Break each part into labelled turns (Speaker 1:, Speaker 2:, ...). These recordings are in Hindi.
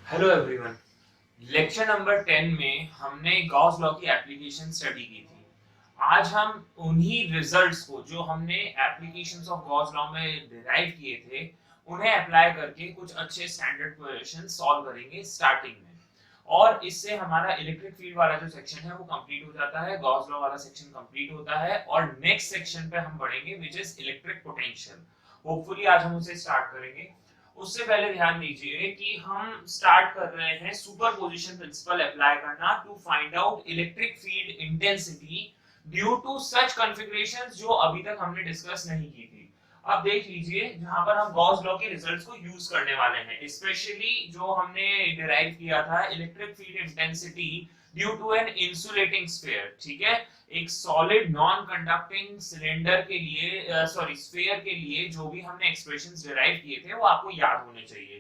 Speaker 1: Hello everyone. लेक्चर नंबर 10 में हमने गॉस लॉ की एप्लीकेशन स्टडी की थी। आज हम उन्हीं रिजल्ट्स को जो हमने एप्लीकेशंस ऑफ गॉस लॉ में डिराइव किए थे उन्हें अप्लाई करके कुछ अच्छे स्टैंडर्ड क्वेश्चन सॉल्व करेंगे स्टार्टिंग में। और इससे हमारा इलेक्ट्रिक फील्ड वाला जो सेक्शन है वो कंप्लीट हो जाता है, गॉस लॉ वाला सेक्शन कंप्लीट होता है और नेक्स्ट सेक्शन पे हम बढ़ेंगे which is electric potential. Hopefully आज हम उसे स्टार्ट करेंगे। उससे पहले ध्यान दीजिए कि हम स्टार्ट कर रहे हैं सुपरपोजिशन प्रिंसिपल अप्लाई करना to find out electric field intensity due to such configurations जो अभी तक हमने डिस्कस नहीं की थी। अब देख लीजिए जहां पर हम गॉस लॉ के रिजल्ट्स को यूज करने वाले हैं, स्पेशली जो हमने डिराइव किया था electric field intensity due to an insulating sphere. ठीक है, एक सॉलिड नॉन कंडक्टिंग सिलेंडर के लिए स्फीयर के लिए जो भी हमने एक्सप्रेशंस डिराइव किए थे वो आपको याद होने चाहिए।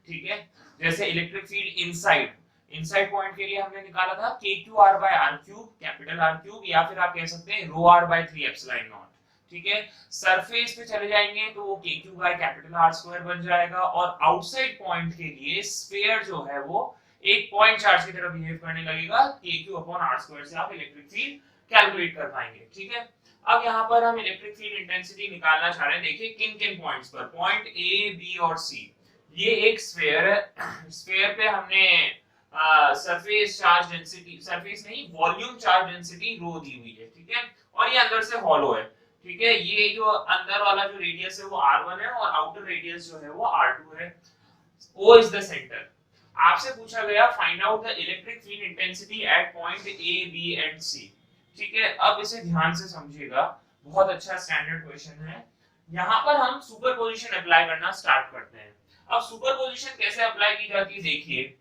Speaker 1: ठीक है, जैसे electric field inside inside point के लिए हमने निकाला था k2r/r³ कैपिटल r³ या फिर आप कह सकते हैं ρr/3 ठीक है, सरफेस पे चले जाएंगे तो वो k3 कैपिटल r² बन जाएगा और आउटसाइड पॉइंट के लिए स्फीयर जो है वो एक पॉइंट चार्ज की तरह बिहेव करने लगेगा, k3/r² से आप इलेक्ट्रिक फील्ड कैलकुलेट कर पाएंगे। ठीक है, अब यहाँ पर हम इलेक्ट्रिक फील्ड इंटेंसिटी निकालना चाह रहे हैं। देखिए किन किन पॉइंट्स पर, पॉइंट ए बी और सी, ये एक स्फीयर है। स्फीयर पे हमने सरफेस चार्ज डेंसिटी, सरफेस नहीं वॉल्यूम चार्ज डेंसिटी रो दी हुई है। ठीक है, और ये अंदर से हॉलो है। ठीक है, ये जो अंदर वाला जो रेडियस है वो r1 है और आउटर रेडियस जो है वो r2 है। O is the centre. आपसे पूछा गया find out the electric field intensity at point A B and C. ठीक है, अब इसे ध्यान से समझिएगा, बहुत अच्छा स्टैंडर्ड क्वेश्चन है। यहाँ पर हम सुपरपोजिशन अप्लाई करना स्टार्ट करते हैं। अब सुपरपोजिशन कैसे अप्लाई की जाती है, देखिए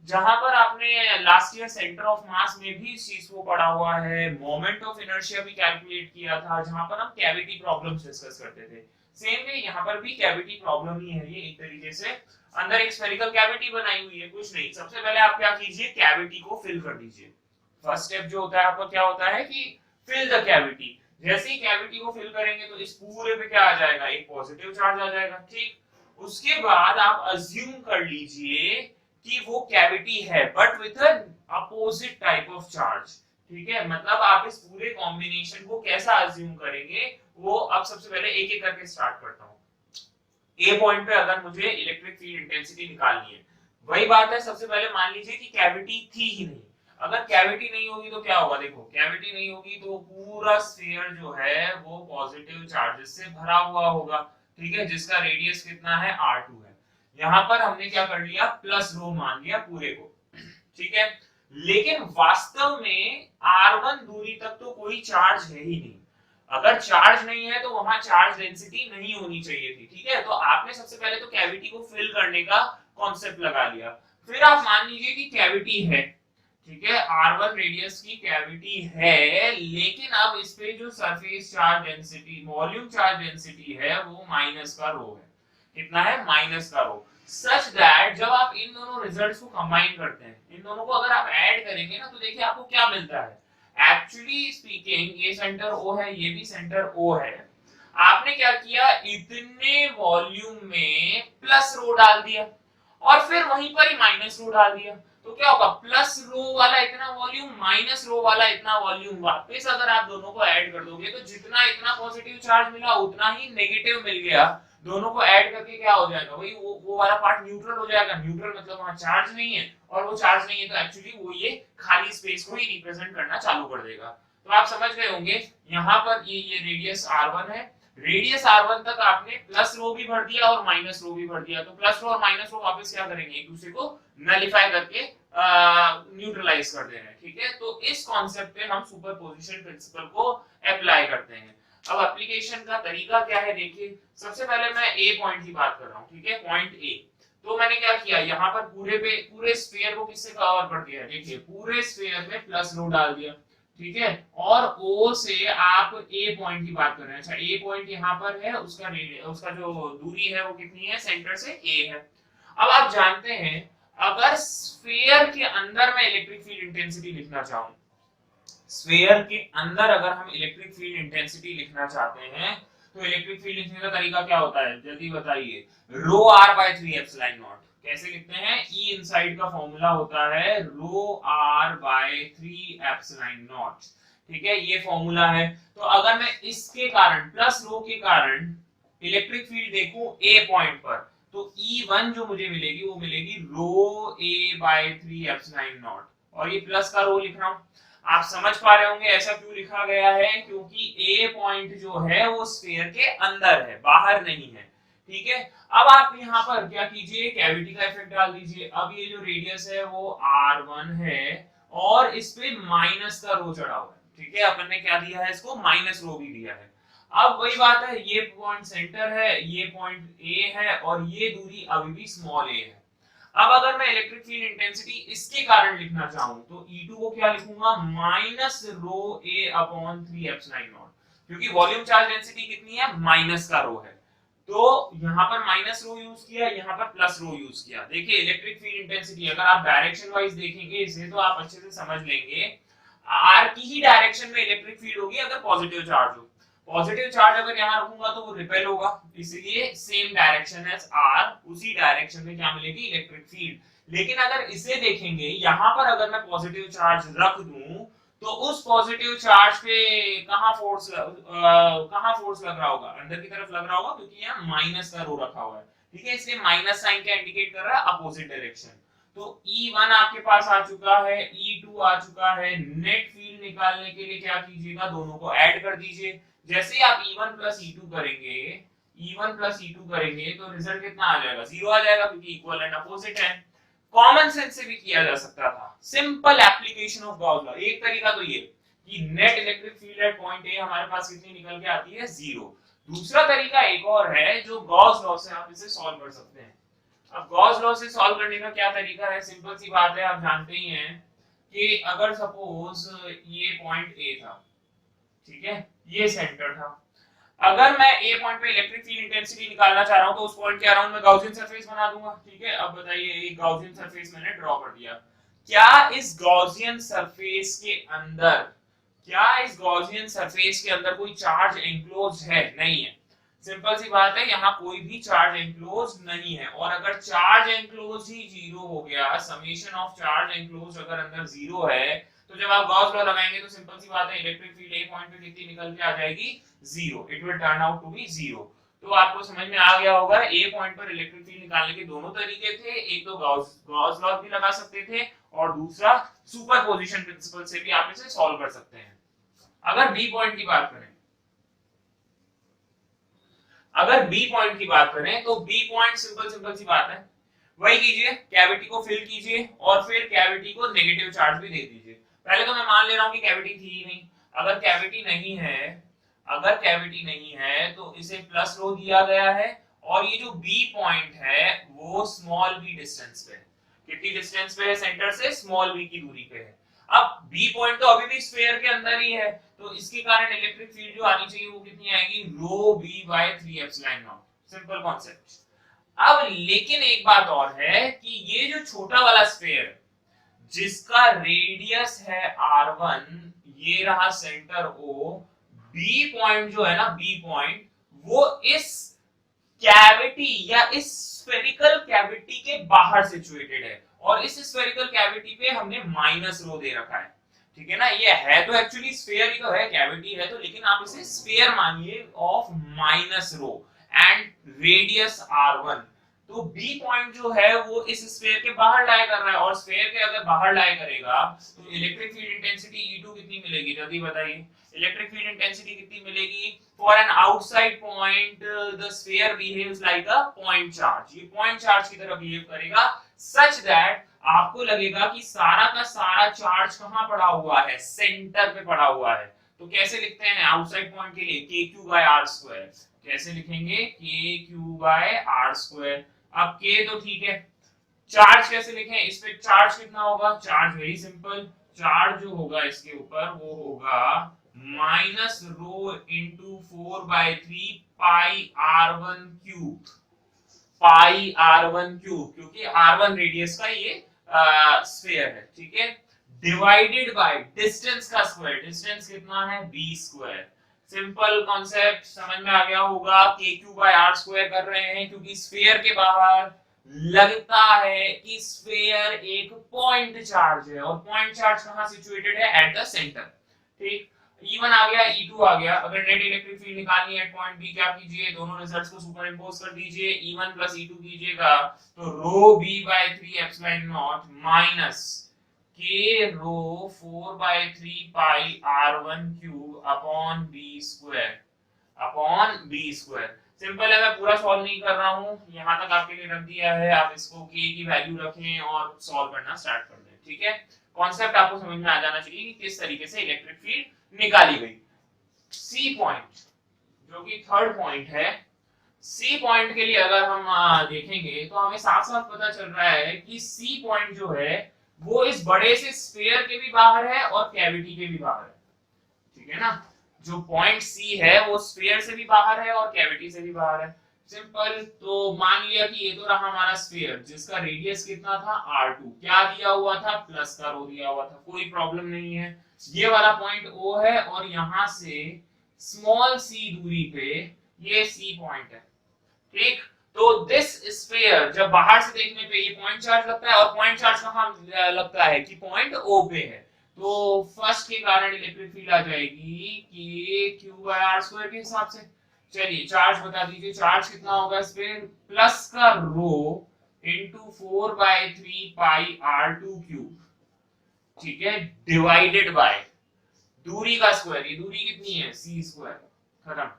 Speaker 1: जहां पर आपने last year centre of mass में भी इस चीज को पढ़ा हुआ है, मोमेंट ऑफ इनर्शिया भी कैलकुलेट किया था, जहां पर हम कैविटी प्रॉब्लम्स डिस्कस करते थे। सेम वे यहाँ पर भी कैविटी प्रॉब्लम ही है ये एक तरीके से। अंदर एक स्फेरिकल कैविटी बनाई हुई है, कुछ नहीं, सबसे पहले आप क्या कीजिए, कैविटी को फिल कर दीजिए। फर्स्ट स्टेप जो होता है आपका क्या होता है कि फिल द कैविटी। जैसे ही कैविटी को फिल करेंगे तो इस पूरे पे क्या आ जाएगा, एक पॉजिटिव चार्ज आ जाएगा। ठीक, उसके बाद आप अज्यूम कर लीजिए कि वो कैविटी है but with a opposite type of charge. ठीक है, मतलब आप इस पूरे कॉम्बिनेशन को कैसा अज्यूम करेंगे वो अब सबसे पहले एक एक करके स्टार्ट करता हूं। ए पॉइंट पे अगर मुझे इलेक्ट्रिक फील्ड इंटेंसिटी निकालनी है, वही बात है, सबसे पहले मान लीजिए कि कैविटी थी ही नहीं। अगर कैविटी नहीं होगी तो क्या होगा, देखो कैविटी नहीं होगी तो पूरा स्फीयर जो है वो पॉजिटिव चार्जेस से भरा हुआ होगा। ठीक है, जिसका रेडियस कितना है, r2 है। यहाँ पर हमने क्या कर लिया, प्लस रो मान लिया पूरे को। ठीक है, लेकिन वास्तव में r1 दूरी तक तो कोई चार्ज है ही नहीं। अगर चार्ज नहीं है तो वहां चार्ज डेंसिटी नहीं होनी चाहिए थी। ठीक है, तो आपने सबसे पहले तो कैविटी को फिल करने का कॉन्सेप्ट लगा लिया। फिर आप मान लीजिए कि कैविटी है, ठीक है, r1 रेडियस की कैविटी है, लेकिन अब इस पे जो surface charge density, volume charge density है वो माइनस का रो है। कितना है, माइनस का रो। सच दैट जब आप इन दोनों रिजल्ट्स को कंबाइन करते हैं, इन दोनों को अगर आप ऐड करेंगे ना तो देखिए आपको क्या मिलता है। एक्चुअली स्पीकिंग ये सेंटर O है, ये भी सेंटर O है। आपने क्या किया, इतने वॉल्यूम में प्लस रो डाल दिया और फिर वहीं पर ही माइनस रो डाल दिया। तो क्या होगा, प्लस रो वाला इतना वॉल्यूम माइनस रो वाला इतना वॉल्यूम, वापस अगर आप दोनों को ऐड कर दोगे तो जितना इतना पॉजिटिव चार्ज मिला उतना ही नेगेटिव मिल गया। दोनों को ऐड करके क्या हो जाएगा, वही वो वाला पार्ट न्यूट्रल हो जाएगा। न्यूट्रल मतलब वहां चार्ज नहीं है, और वो चार्ज नहीं है तो एक्चुअली वो ये खाली स्पेस को ही रिप्रेजेंट करना चालू कर देगा। तो आप समझ गए होंगे, यहाँ पर ये रेडियस r1 है, रेडियस r1 तक आपने प्लस रो भी भर दिया और माइनस रो भी भर दिया। तो प्लस रो और माइनस रो वापस क्या करेंगे, एक दूसरे को नलिफाई करके न्यूट्रलाइज कर दे रहे हैं। ठीक है, तो इस कॉन्सेप्ट पे हम सुपरपोजिशन प्रिंसिपल को अप्लाई करते हैं। अब एप्लीकेशन का तरीका क्या है, देखिए सबसे पहले मैं ए पॉइंट की बात कर रहा हूँ। ठीक है, पॉइंट ए, तो मैंने क्या किया, यहाँ पर पूरे स्फीयर को किससे कवर कर दिया, देखिए पूरे स्फीयर में प्लस रो डाल दिया। ठीक है, और O से आप ए पॉइंट की बात कर रहे हैं। अच्छा, ए पॉइंट यहाँ पर है, उसका जो दूरी है वो कितनी है, सेंटर से ए है। अब आप जानते हैं अगर स्फीयर के अंदर मैं इलेक्ट्रिक फील्ड इंटेंसिटी लिखना चाहूं, स्फीयर के अंदर अगर हम इलेक्ट्रिक फील्ड इंटेंसिटी लिखना चाहते हैं तो इलेक्ट्रिक फील्ड लिखने का तरीका क्या होता है, जल्दी बताइए, रो r/3 एप्सिलॉन नॉट। कैसे लिखते हैं, ई इनसाइड का फॉर्मूला होता है रो आर बाय 3 एप्सिलॉन नॉट। ठीक है, ये फॉर्मूला है। तो अगर मैं इसके कारण प्लस रो के कारण इलेक्ट्रिक फील्ड देखूं ए पॉइंट पर, तो E1 जो मुझे मिलेगी वो मिलेगी रो ए बाय 3 एप्सिलॉन नॉट, और ये प्लस का रो लिख रहा हूं। आप समझ पा रहे होंगे ऐसा क्यों लिखा गया है, क्योंकि ए पॉइंट जो है वो स्फीयर के अंदर है, बाहर नहीं है। ठीक है, अब आप यहाँ पर क्या कीजिए, कैविटी का इफेक्ट डाल दीजिए। अब ये जो रेडियस है वो R1 है और इस पे माइनस का रो चढ़ा हुआ है। ठीक है, अपन ने क्या दिया है, इसको माइनस रो भी दिया है। अब वही बात है, ये पॉइंट सेंटर है, ये पॉइंट ए है और ये दूरी अभी भी स्मॉल ए है। अब अगर मैं इलेक्ट्रिक फील्ड इंटेंसिटी इसके कारण लिखना चाहूं तो E2 को क्या लिखूंगा, minus rho A upon 3 epsilon not, क्योंकि वॉल्यूम चार्ज डेंसिटी कितनी है, माइनस का रो है। तो यहाँ पर माइनस रो यूज किया, यहाँ पर प्लस रो यूज किया। देखिए इलेक्ट्रिक फील्ड इंटेंसिटी अगर आप डायरेक्शन वाइज देखेंगे इसे तो आप अच्छे से समझ लेंगे, आर की ही डायरेक्शन में इलेक्ट्रिक फील्ड होगी अगर पॉजिटिव चार्ज हो। पॉजिटिव चार्ज अगर यहाँ रखूंगा तो वो रिपेल होगा, इसलिए सेम डायरेक्शन एज आर, उसी डायरेक्शन में क्या मिलेगी, इलेक्ट्रिक फील्ड। लेकिन अगर इसे देखेंगे, यहाँ पर अगर मैं पॉजिटिव चार्ज रख दूं तो उस पॉजिटिव चार्ज पे कहाँ फोर्स लग रहा होगा, अंदर की तरफ लग रहा होगा, क्योंकि यहाँ माइनस का रो रखा हुआ है। ठीक है, इसलिए माइनस साइन क्या इंडिकेट कर रहा है, अपोजिट डायरेक्शन। तो E1 आपके पास आ चुका है, E2 आ चुका है। नेट फील्ड निकालने के लिए क्या कीजिएगा, दोनों को ऐड कर दीजिए। जैसे ही आप E1 प्लस E2 करेंगे, E1 प्लस E2 करेंगे तो रिजल्ट कितना आ जाएगा, 0 आ जाएगा, क्योंकि इक्वल एंड अपोजिट है। कॉमन सेंस से भी किया जा सकता था, simple application of Gauss law. एक तरीका तो ये कि net electric field at point ए हमारे पास कितनी निकल के आती है, 0। दूसरा तरीका एक और है जो गॉस लॉ से आप इसे सॉल्व कर सकते हैं। अब गॉस लॉ से सॉल्व करने का क्या तरीका है, सिंपल सी बात है, आप जानते ही हैं कि अगर सपोज ये पॉइंट ए था, ठीक है, ये सेंटर था, अगर मैं ए पॉइंट पे इलेक्ट्रिक फील्ड इंटेंसिटी निकालना चाह रहा हूं तो उस पॉइंट के अराउंड मैं गॉसियन सरफेस बना दूंगा। ठीक है, अब बताइए एक गॉसियन सरफेस मैंने ड्रॉ कर दिया, क्या इस गॉसियन सरफेस के अंदर, क्या इस गॉसियन सरफेस के अंदर कोई चार्ज एनक्लोज है, नहीं है। सिंपल सी बात है, यहाँ कोई भी चार्ज एनक्लोज नहीं है, और अगर चार्ज एनक्लोज ही 0 हो गया, समेशन ऑफ चार्ज एनक्लोज अगर अंदर 0 है, तो जब आप गॉस लॉ लगाएंगे तो सिंपल सी बात है, इलेक्ट्रिक फील्ड ए पॉइंट पे कितनी निकल के आ जाएगी, 0। It will turn out to be 0। तो आपको समझ में आ गया होगा, ए पॉइंट पर इलेक्ट्रिक फील्ड निकालने के दोनों तरीके थे, एक तो गॉस लॉ भी लगा सकते थे और दूसरा सुपरपोजिशन प्रिंसिपल से भी आप इसे सॉल्व कर सकते हैं। अगर बी पॉइंट की बात करें, तो बी पॉइंट सिंपल सी बात है, वही कीजिए, कैविटी को फिल कीजिए और फिर कैविटी को नेगेटिव चार्ज भी दे दीजिए। पहले तो मैं मान ले रहा हूं कि कैविटी थी ही नहीं। अगर कैविटी नहीं है तो इसे प्लस रो दिया गया है, और ये जो बी पॉइंट है वो स्मॉल बी डिस्टेंस पे है। कितनी डिस्टेंस पे है सेंटर से, स्मॉल बी की दूरी पे है। अब बी पॉइंट तो अभी भी स्फीयर के अंदर ही है, तो इसके कारण इलेक्ट्रिक फील्ड जो आनी चाहिए वो कितनी आएगी, rho B by 3 epsilon naught. Simple concept. अब लेकिन एक बात और है कि ये जो छोटा वाला स्फीयर जिसका रेडियस है R1, ये रहा सेंटर O, बी पॉइंट जो है ना, बी पॉइंट वो इस कैविटी या इस स्फेरिकल कैविटी के बाहर सिचुएटेड है, और इस स्फेरिकल कैविटी पे हमने माइनस रो दे रखा है। ठीक है ना, ये है तो एक्चुअली स्फीयर ही तो है, कैविटी है तो, लेकिन आप इसे स्फीयर मानिए of minus rho and radius R1। तो बी पॉइंट जो है वो इस स्फीयर के बाहर लाई कर रहा है, और स्फीयर के अगर बाहर लाई करेगा तो इलेक्ट्रिक फील्ड इंटेंसिटी E2 कितनी मिलेगी, जल्दी बताइए। इलेक्ट्रिक फील्ड इंटेंसिटी कितनी मिलेगी, for an outside point the sphere behaves like a point charge. ये पॉइंट चार्ज की तरह बिहेव करेगा सच दैट आपको लगेगा कि सारा का सारा चार्ज कहां पड़ा हुआ है, सेंटर पे पड़ा हुआ है। तो कैसे लिखते हैं आउटसाइड पॉइंट के लिए, kq/r²। कैसे लिखेंगे, kq/r²। अब k तो ठीक है, चार्ज कैसे लिखें, इस पे चार्ज कितना होगा, चार्ज वेरी सिंपल, चार्ज जो होगा इसके ऊपर वो होगा माइनस रो इंटू 4/3 पाई r1 क्यूब, क्योंकि r1 रेडियस का ये स्फीयर है। ठीक है, डिवाइडेड बाय डिस्टेंस का स्क्वायर, डिस्टेंस कितना है, b²। सिंपल कॉन्सेप्ट समझ में आ गया होगा, kq/r² कर रहे हैं क्योंकि स्फीयर के बाहर लगता है कि स्फीयर एक पॉइंट चार्ज है, और पॉइंट चार्ज कहां सिचुएटेड है? At the centre. ठीक, E1 आ गया, E2 आ गया। अगर नेट इलेक्ट्रिक फील्ड निकालनी है एट पॉइंट बी, क्या कीजिए, दोनों रिजल्ट्स को सुपर इंपोज कर दीजिए। E1 प्लस E2 कीजिएगा तो rho B by 3 epsilon naught minus के rho 4 by 3 pi R1 cube upon B square, upon B square. Simple है, मैं पूरा सॉल्व नहीं कर रहा हूं, यहां तक आपके लिए रख दिया है। आप इसको k की वैल्यू रखें और सॉल्व करना स्टार्ट कर दें। ठीक है, कॉन्सेप्ट आपको समझ में आ जाना चाहिए कि किस तरीके से इलेक्ट्रिक फील्ड निकाली गई। सी पॉइंट जो कि थर्ड पॉइंट है, सी पॉइंट के लिए अगर हम देखेंगे तो हमें साफ साफ पता चल रहा है कि सी पॉइंट जो है वो इस बड़े से स्फीयर के भी बाहर है और कैविटी के भी बाहर है। ठीक है ना, जो पॉइंट सी है वो स्फीयर से भी बाहर है और कैविटी से भी बाहर है। सिंपल, तो मान लिया कि ये तो रहा हमारा स्फीयर जिसका रेडियस कितना था R2, क्या दिया हुआ था? प्लस का रो दिया हुआ था, कोई प्रॉब्लम नहीं है। ये वाला पॉइंट O है और यहां से स्मॉल सी दूरी पे ये सी पॉइंट है। ठीक, तो दिस स्फीयर जब बाहर से देखने पे ये पॉइंट चार्ज लगता है, और पॉइंट चार्ज कहां लगता है? कि पॉइंट O पे है। तो फर्स्ट के कारण इलेक्ट्रिक फील्ड आ जाएगी कि Q बाय R स्क्वायर के हिसाब से। चलिए चार्ज बता दीजिए, चार्ज कितना होगा इस पे? प्लस का rho into 4 by 3 pi R2 cube, ठीक है, डिवाइडेड बाय दूरी का स्क्वायर। ये दूरी कितनी है? C square. खत्म,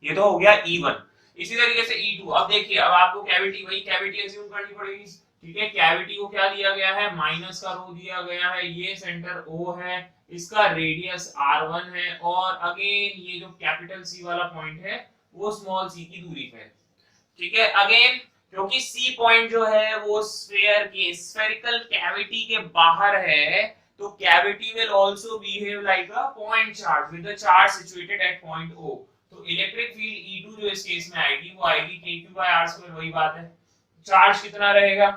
Speaker 1: ये तो हो गया E1। इसी तरीके से E2। अब देखिए, अब आपको कैविटी, वही कैविटी अज्यूम करनी पड़ेगी। ठीक है, कैविटी को क्या दिया गया है? माइनस का रो दिया गया है, ये सेंटर O है, इसका रेडियस R1 है, और अगेन ये जो कैपिटल C वाला पॉइंट है वो स्मॉल c की दूरी पे है। ठीक है, अगेन क्योंकि सी पॉइंट जो है वो स्फीयर के स्फेरिकल कैविटी के बाहर है, तो cavity will also behave like a point charge with the charge situated at point O। तो इलेक्ट्रिक फील्ड E2 जो इस केस में आएगी वो आएगी kq/r²। वही बात है, चार्ज कितना रहेगा?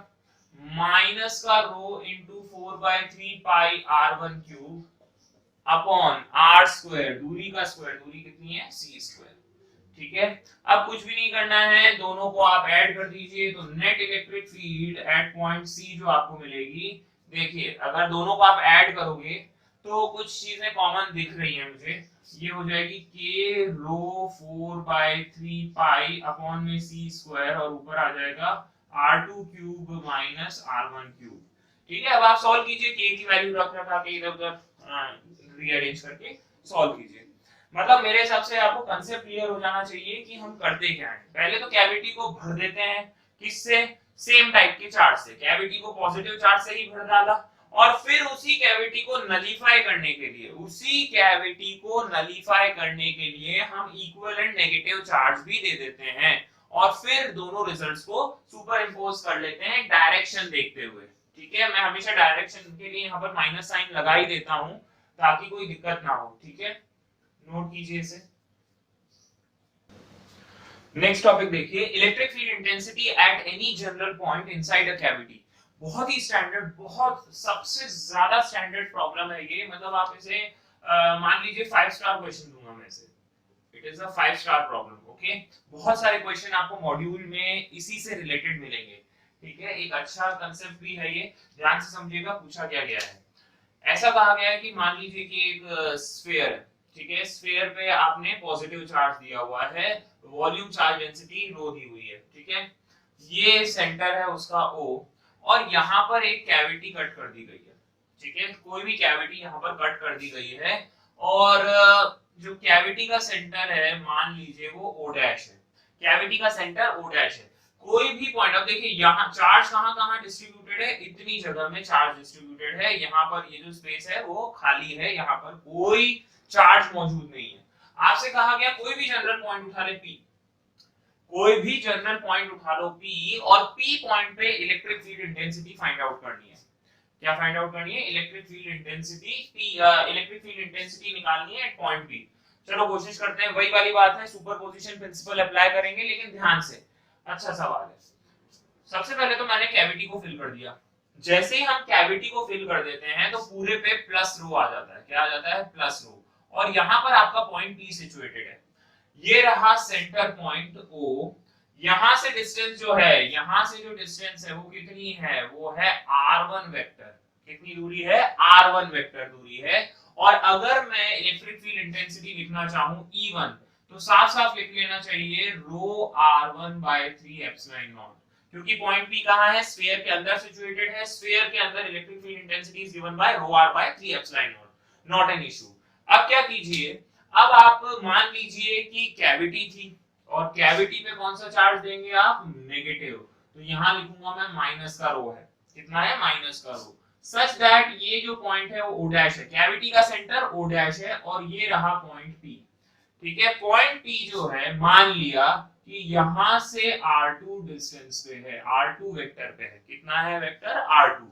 Speaker 1: माइनस का रो इंटू 4/3 पाई R1 क्यूब अपॉन R², दूरी का स्क्वायर, दूरी कितनी है? C square. ठीक है, अब कुछ भी नहीं करना है, दोनों को आप ऐड कर दीजिए तो net electric field at point C जो आपको मिलेगी। देखिए, अगर दोनों को आप ऐड करोगे तो कुछ चीजें कॉमन दिख रही हैं मुझे। ये हो जाएगी k रो 4/3 पाई अपॉन में c स्क्वायर, और ऊपर आ जाएगा R2 cube minus R1 cube. ठीक है, अब आप सॉल्व कीजिए, k की वैल्यू रख रखा के इधर उधर रीअरेंज करके सॉल्व कीजिए। मतलब मेरे हिसाब से आपको कंसेप्ट क्लियर हो जाना चाहिए कि हम करते क्या है। पहले तो कैविटी को भर देते हैं, किससे? सेम टाइप के चार्ज से। कैविटी को पॉजिटिव चार्ज से ही भर डाला, और फिर उसी कैविटी को नलीफाई करने के लिए, हम इक्विवेलेंट नेगेटिव चार्ज भी दे देते हैं, और फिर दोनों रिजल्ट्स को सुपर इंपोज कर लेते हैं डायरेक्शन देखते हुए। ठीक है, मैं हमेशा डायरेक्शन के लिए यहाँ पर माइनस साइन लगा ही देता हूँ ताकि कोई दिक्कत ना हो। ठीक है, नोट कीजिए इसे। नेक्स्ट टॉपिक देखिए, electric field intensity at any general point inside a cavity. बहुत ही स्टैंडर्ड, बहुत सबसे ज्यादा स्टैंडर्ड प्रॉब्लम है ये। मतलब आप इसे मान लीजिए 5 स्टार क्वेश्चन दूंगा मैं इसे। It is a 5 star problem. Okay, बहुत सारे क्वेश्चन आपको मॉड्यूल में इसी से रिलेटेड मिलेंगे। ठीक है, एक अच्छा कंसेप्ट भी है ये, ध्यान से समझिएगा पूछा क्या गया है। ऐसा कहा गया है कि मान लीजिए कि एक स्फीयर है। ठीक है, स्फीयर पे आपने पॉजिटिव चार्ज दिया हुआ है, वॉल्यूम चार्ज डेंसिटी रो दी हुई है। ठीक है, ये सेंटर है उसका O, और यहाँ पर एक कैविटी कट कर दी गई है। ठीक है, कोई भी कैविटी यहाँ पर कट कर दी गई है, और जो कैविटी का सेंटर है मान लीजिए वो O' है। कैविटी का सेंटर O' है। कोई भी पॉइंट, अब देखिए यहाँ चार्ज कहाँ कहाँ डिस्ट्रीब्यूटेड है? इतनी जगह में चार्ज डिस्ट्रीब्यूटेड है। यहाँ पर ये जो स्पेस है वो खाली है, यहाँ पर कोई चार्ज मौजूद नहीं है। आपसे कहा गया कोई भी जनरल पॉइंट उठा ले P, कोई भी जनरल पॉइंट उठा लो P, और P पॉइंट पे electric field intensity find out करनी है। क्या फाइंड आउट करनी है? Electric field intensity P, electric field intensity निकालनी है एट पॉइंट P। चलो कोशिश करते हैं, वही वाली बात है, सुपरपोजिशन प्रिंसिपल अप्लाई करेंगे, लेकिन ध्यान से। अच्छा सवाल है। सबसे पहले तो मैंने कैविटी को फिल कर दिया। जैसे ही हम कैविटी को फिल कर देते हैं तो पूरे पे प्लस रो आ जाता है। क्या आ जाता है? प्लस रो। और यहाँ पर आपका पॉइंट P सिचुएटेड है। ये रहा सेंटर पॉइंट O, यहां से डिस्टेंस जो है, यहां से जो डिस्टेंस है वो कितनी है, वो है r1 वेक्टर। कितनी दूरी है, r1 वेक्टर दूरी है। और अगर मैं इलेक्ट्रिक फील्ड इंटेंसिटी लिखना चाहूं E1, तो साफ साफ लिख लेना चाहिए रो r1 by 3 एप्सिलॉन नॉट, क्योंकि पॉइंट P कहां है, स्फीयर के अंदर सिचुएटेड है। स्फीयर के अंदर electric field intensity is given by rho r by 3 epsilon naught, not an issue. अब क्या कीजिए, अब आप मान लीजिए कि कैविटी थी, और कैविटी पे कौन सा चार्ज देंगे आप, नेगेटिव। तो यहां लिखूंगा मैं माइनस का रो है, कितना है, माइनस का रो, सच दैट ये जो पॉइंट है वो O डैश है, कैविटी का सेंटर O डैश है, और ये रहा पॉइंट P। ठीक है, पॉइंट P जो है, मान लिया कि यहां से R2 डिस्टेंस पे है, R2 वेक्टर पे है, कितना है वेक्टर, R2।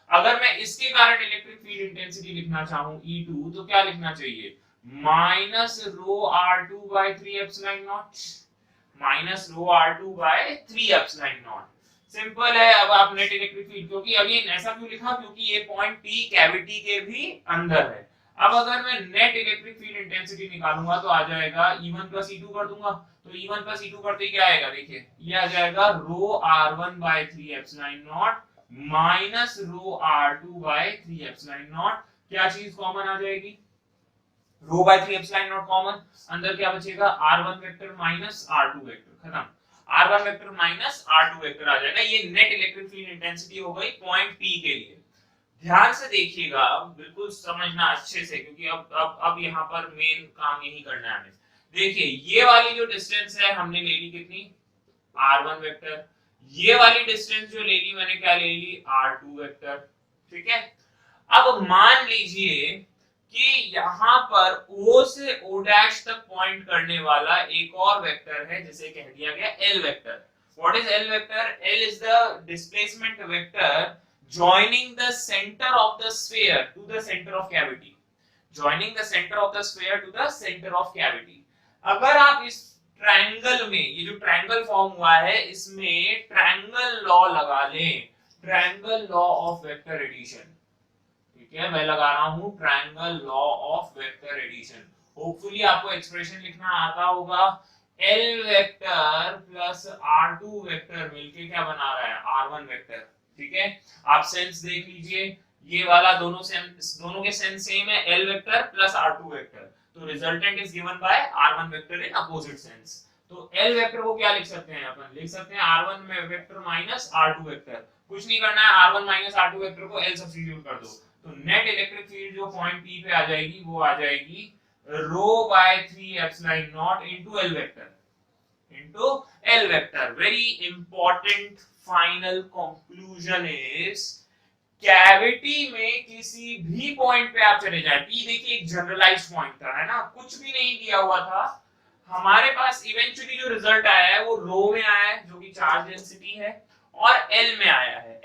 Speaker 1: अगर मैं इसके कारण इलेक्ट्रिक फील्ड इंटेंसिटी लिखना चाहूं E2, तो क्या लिखना चाहिए, minus rho R2 by 3 epsilon naught, minus rho R2 by 3 epsilon naught. Simple है। अब आप नेट इलेक्ट्रिक फील्ड, क्योंकि अगेन ऐसा क्यों लिखा, क्योंकि ये पॉइंट P कैविटी के भी अंदर है। अब अगर मैं नेट इलेक्ट्रिक फील्ड इंटेंसिटी निकालूंगा तो आ जाएगा E1 प्लस E2 कर दूंगा, तो E1 प्लस E2 करते ही क्या आएगा, देखिए ये आ जाएगा rho R1 by 3 epsilon naught minus rho R2 by 3 epsilon naught. क्या चीज कॉमन आ जाएगी, rho by 3 epsilon naught common, अंदर क्या बचेगा, R1 vector minus R2 vector, खत्म। R1 vector minus R2 vector आ जाएगा। ये नेट इलेक्ट्रिक फील्ड इंटेंसिटी हो गई पॉइंट P के लिए। ध्यान से देखिएगा, बिल्कुल समझना अच्छे से, क्योंकि अब यहाँ पर मेन काम यही करना है हमें। देखिए ये वाली जो डिस्टेंस है हमने ले ली कितनी, R1 वेक्टर। ये वाली डिस्टेंस जो ले ली मैंने, क्या ले ली, R2 वेक्टर। ठीक है, अब मान लीजिए कि यहाँ पर O से O डैश तक पॉइंट करने वाला एक और वेक्टर है, जिसे कह दिया गया L vector. What is L vector? L is the displacement vector joining the center of the sphere to the center of cavity. Joining the center of the sphere to the center of cavity. अगर आप इस ट्रायंगल में, ये जो ट्रायंगल फॉर्म हुआ है, इसमें ट्रायंगल लॉ लगा लें, triangle law of vector addition. ठीक है, मैं लगा रहा हूं triangle law of vector addition. Hopefully आपको एक्सप्रेशन लिखना आता होगा। L vector plus R2 vector मिलके क्या बना रहा है, R1 वेक्टर। ठीक है, आप सेंस देख लीजिए, ये वाला दोनों के सेंस सेम है, L vector plus R2 vector, तो resultant is given by R1 vector in opposite sense. तो L वेक्टर को क्या लिख सकते हैं, अपन लिख सकते हैं R1 में वेक्टर माइनस R2 वेक्टर। कुछ नहीं करना है, R1 माइनस R2 वेक्टर को L सब्स्टिट्यूट कर दो, तो नेट इलेक्ट्रिक फील्ड जो पॉइंट P पे आ जाएगी, वो आ जाएगी rho by 3 epsilon naught into L vector, into L vector. Very important final conclusion is, cavity में किसी भी पॉइंट पे आप चले जाए, P देखिए एक जनरलाइज्ड पॉइंट था, है ना, कुछ भी नहीं दिया हुआ था। हमारे पास इवेंचुअली जो रिजल्ट आया है वो रो में आया है, जो कि चार्ज डेंसिटी है, और L में आया है।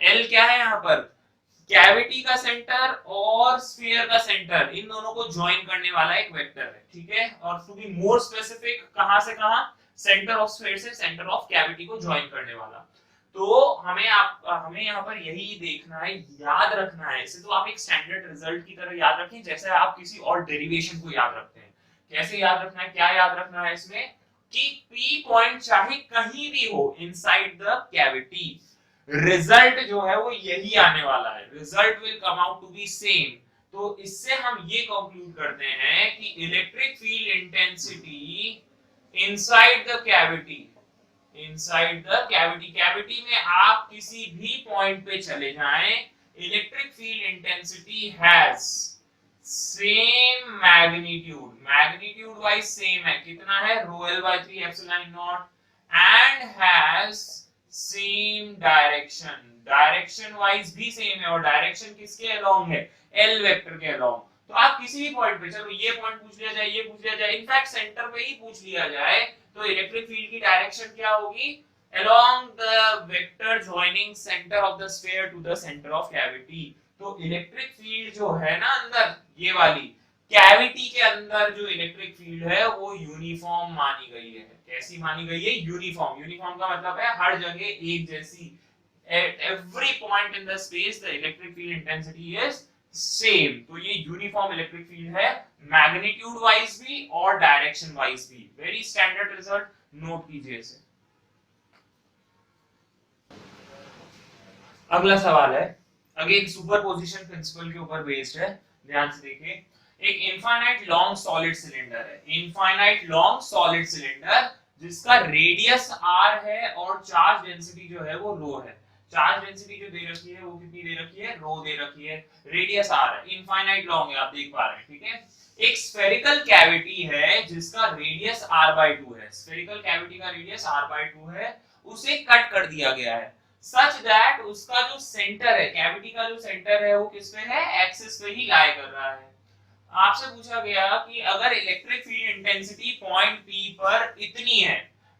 Speaker 1: L क्या है यहाँ पर, कैविटी का सेंटर और स्फीयर का सेंटर, इन दोनों को ज्वाइन करने वाला एक वेक्टर है। ठीक है, और टू बी मोर स्पेसिफिक, कहां से कहां, सेंटर ऑफ स्फीयर से सेंटर ऑफ कैविटी को ज्वाइन करने वाला। तो हमें यहाँ पर यही देखना है, याद रखना है। इसे तो आप एक स्टैंडर्ड रिजल्ट की तरह याद रखें, जैसे आप किसी और डेरिवेशन को याद रखते हैं। कैसे याद रखना है, क्या याद रखना है इसमें, कि P पॉइंट चाहे कहीं भी हो इनसाइड द कैविटी, रिजल्ट जो है वो यही आने वाला है, result will come out to be same. तो इससे हम ये कंक्लूड करते हैं कि electric field intensity inside the cavity, inside the cavity, cavity में आप किसी भी पॉइंट पे चले जाएं, electric field intensity has same magnitude, magnitude wise same है, कितना है, rho L by 3 epsilon naught, and has same direction, direction wise भी सेम है, और डायरेक्शन किसके अलोंग है, L वेक्टर के अलोंग। तो आप किसी भी पॉइंट पे, चलो ये पॉइंट पूछ लिया जाए, ये पूछ लिया जाए, इनफैक्ट सेंटर पे ही पूछ लिया जाए, तो इलेक्ट्रिक फील्ड की डायरेक्शन क्या होगी, along the vector joining center of the sphere to the center of cavity। तो इलेक्ट्रिक फील्ड जो है ना अंदर, ये वाली कैविटी के अंदर जो इलेक्ट्रिक फील्ड है वो यूनिफॉर्म मानी गई है। कैसी मानी गई है, यूनिफॉर्म। यूनिफॉर्म का मतलब है हर जगह एक जैसी, at every point in the space the electric field intensity is same। तो ये यूनिफॉर्म इलेक्ट्रिक फील्ड है, मैग्नीट्यूड वाइज भी और डायरेक्शन वाइज भी। वेरी स्टैंडर्ड रिजल्ट, नोट कीजिए इसे। अगला सवाल है, अगेन सुपरपोजिशन प्रिंसिपल के ऊपर बेस्ड है, ध्यान से देखिए। एक इनफाइनाइट लॉन्ग सॉलिड सिलेंडर है, इनफाइनाइट लॉन्ग सॉलिड सिलेंडर जिसका रेडियस r है और चार्ज डेंसिटी जो है वो रो है। चार्ज डेंसिटी जो दे रखी है वो कितनी दे रखी है, रो दे रखी है, रेडियस r है, इनफाइनाइट लॉन्ग है, आप देख पा रहे हैं, ठीक है। एक स्फेरिकल कैविटी है जिसका रेडियस r/2 है, स्फेरिकल कैविटी का रेडियस r/2 है, उसे कट कर दिया गया है सच दैट उसका जो सेंटर है, कैविटी का जो सेंटर है वो किस पे है, एक्सिस पे ही लाई कर रहा है। आपसे पूछा गया कि अगर electric field intensity point P पर इतनी है